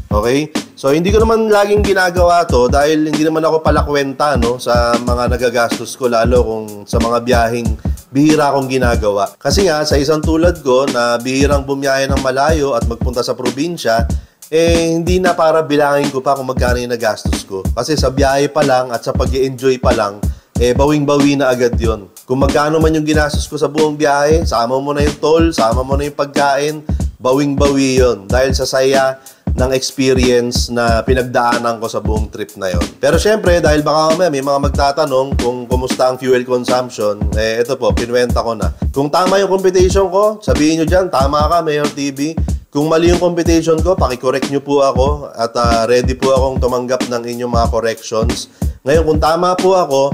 Okay? So, hindi ko naman laging ginagawa to dahil hindi naman ako palakwenta, no, sa mga nagagastos ko, lalo kung sa mga biyaheng bihira akong ginagawa. Kasi nga, sa isang tulad ko na bihirang bumiyahe ng malayo at magpunta sa probinsya, hindi na para bilangin ko pa kung magkano yung nagastos ko. Kasi sa biyahe pa lang at sa pag-i-enjoy pa lang, bawing-bawi na agad yon. Kung magkano man yung ginastos ko sa buong biyahe, sama mo na yung toll, sama mo na yung pagkain, bawing-bawi yon. Dahil sa saya ng experience na pinagdaanan ko sa buong trip na yon. Pero syempre, dahil baka may mga magtatanong kung kumusta ang fuel consumption, ito po, pinwenta ko na. Kung tama yung computation ko, sabihin nyo dyan, tama ka, Mayor TV. Kung mali yung computation ko, pakicorrect nyo po ako at ready po akong tumanggap ng inyong mga corrections. Ngayon, kung tama po ako,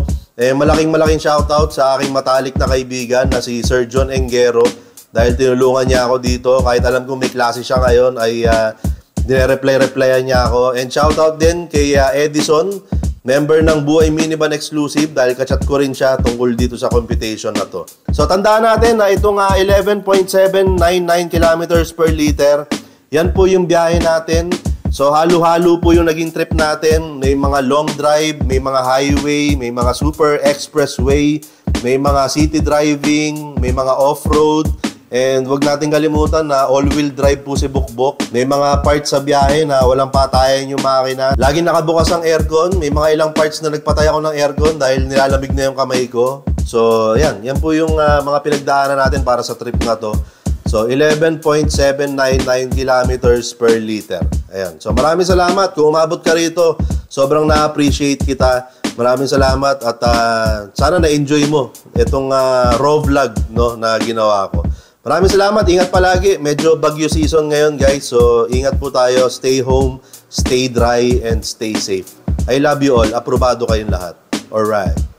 malaking shoutout sa aking matalik na kaibigan na si Sir John Engero dahil tinulungan niya ako dito. Kahit alam kong may klase siya ngayon, ay dinireply-replyan niya ako. And shoutout din kay Edison, member ng Buhay Minivan Exclusive, dahil kachat ko rin siya tungkol dito sa computation na to. So tandaan natin na itong 11.799 kilometers per liter, yan po yung biyahe natin. So halo-halo po yung naging trip natin. May mga long drive, may mga highway, may mga super expressway, may mga city driving, may mga off-road. And wag natin kalimutan na all-wheel drive po si Bukbok. May mga parts sa biyahe na walang patayan yung makina. Laging nakabukas ang aircon. May mga ilang parts na nagpatay ako ng aircon dahil nilalamig na yung kamay ko. So, yan po yung mga pinagdaanan natin para sa trip na to. So, 11.799 kilometers per liter. Ayan. So, maraming salamat. Kung umabot ka rito, sobrang na-appreciate kita. Maraming salamat at sana na-enjoy mo itong raw vlog, no, na ginawa ko. Maraming salamat. Ingat palagi. Medyo bagyo season ngayon, guys. So, ingat po tayo. Stay home, stay dry, and stay safe. I love you all. Aprobado kayong lahat. Alright.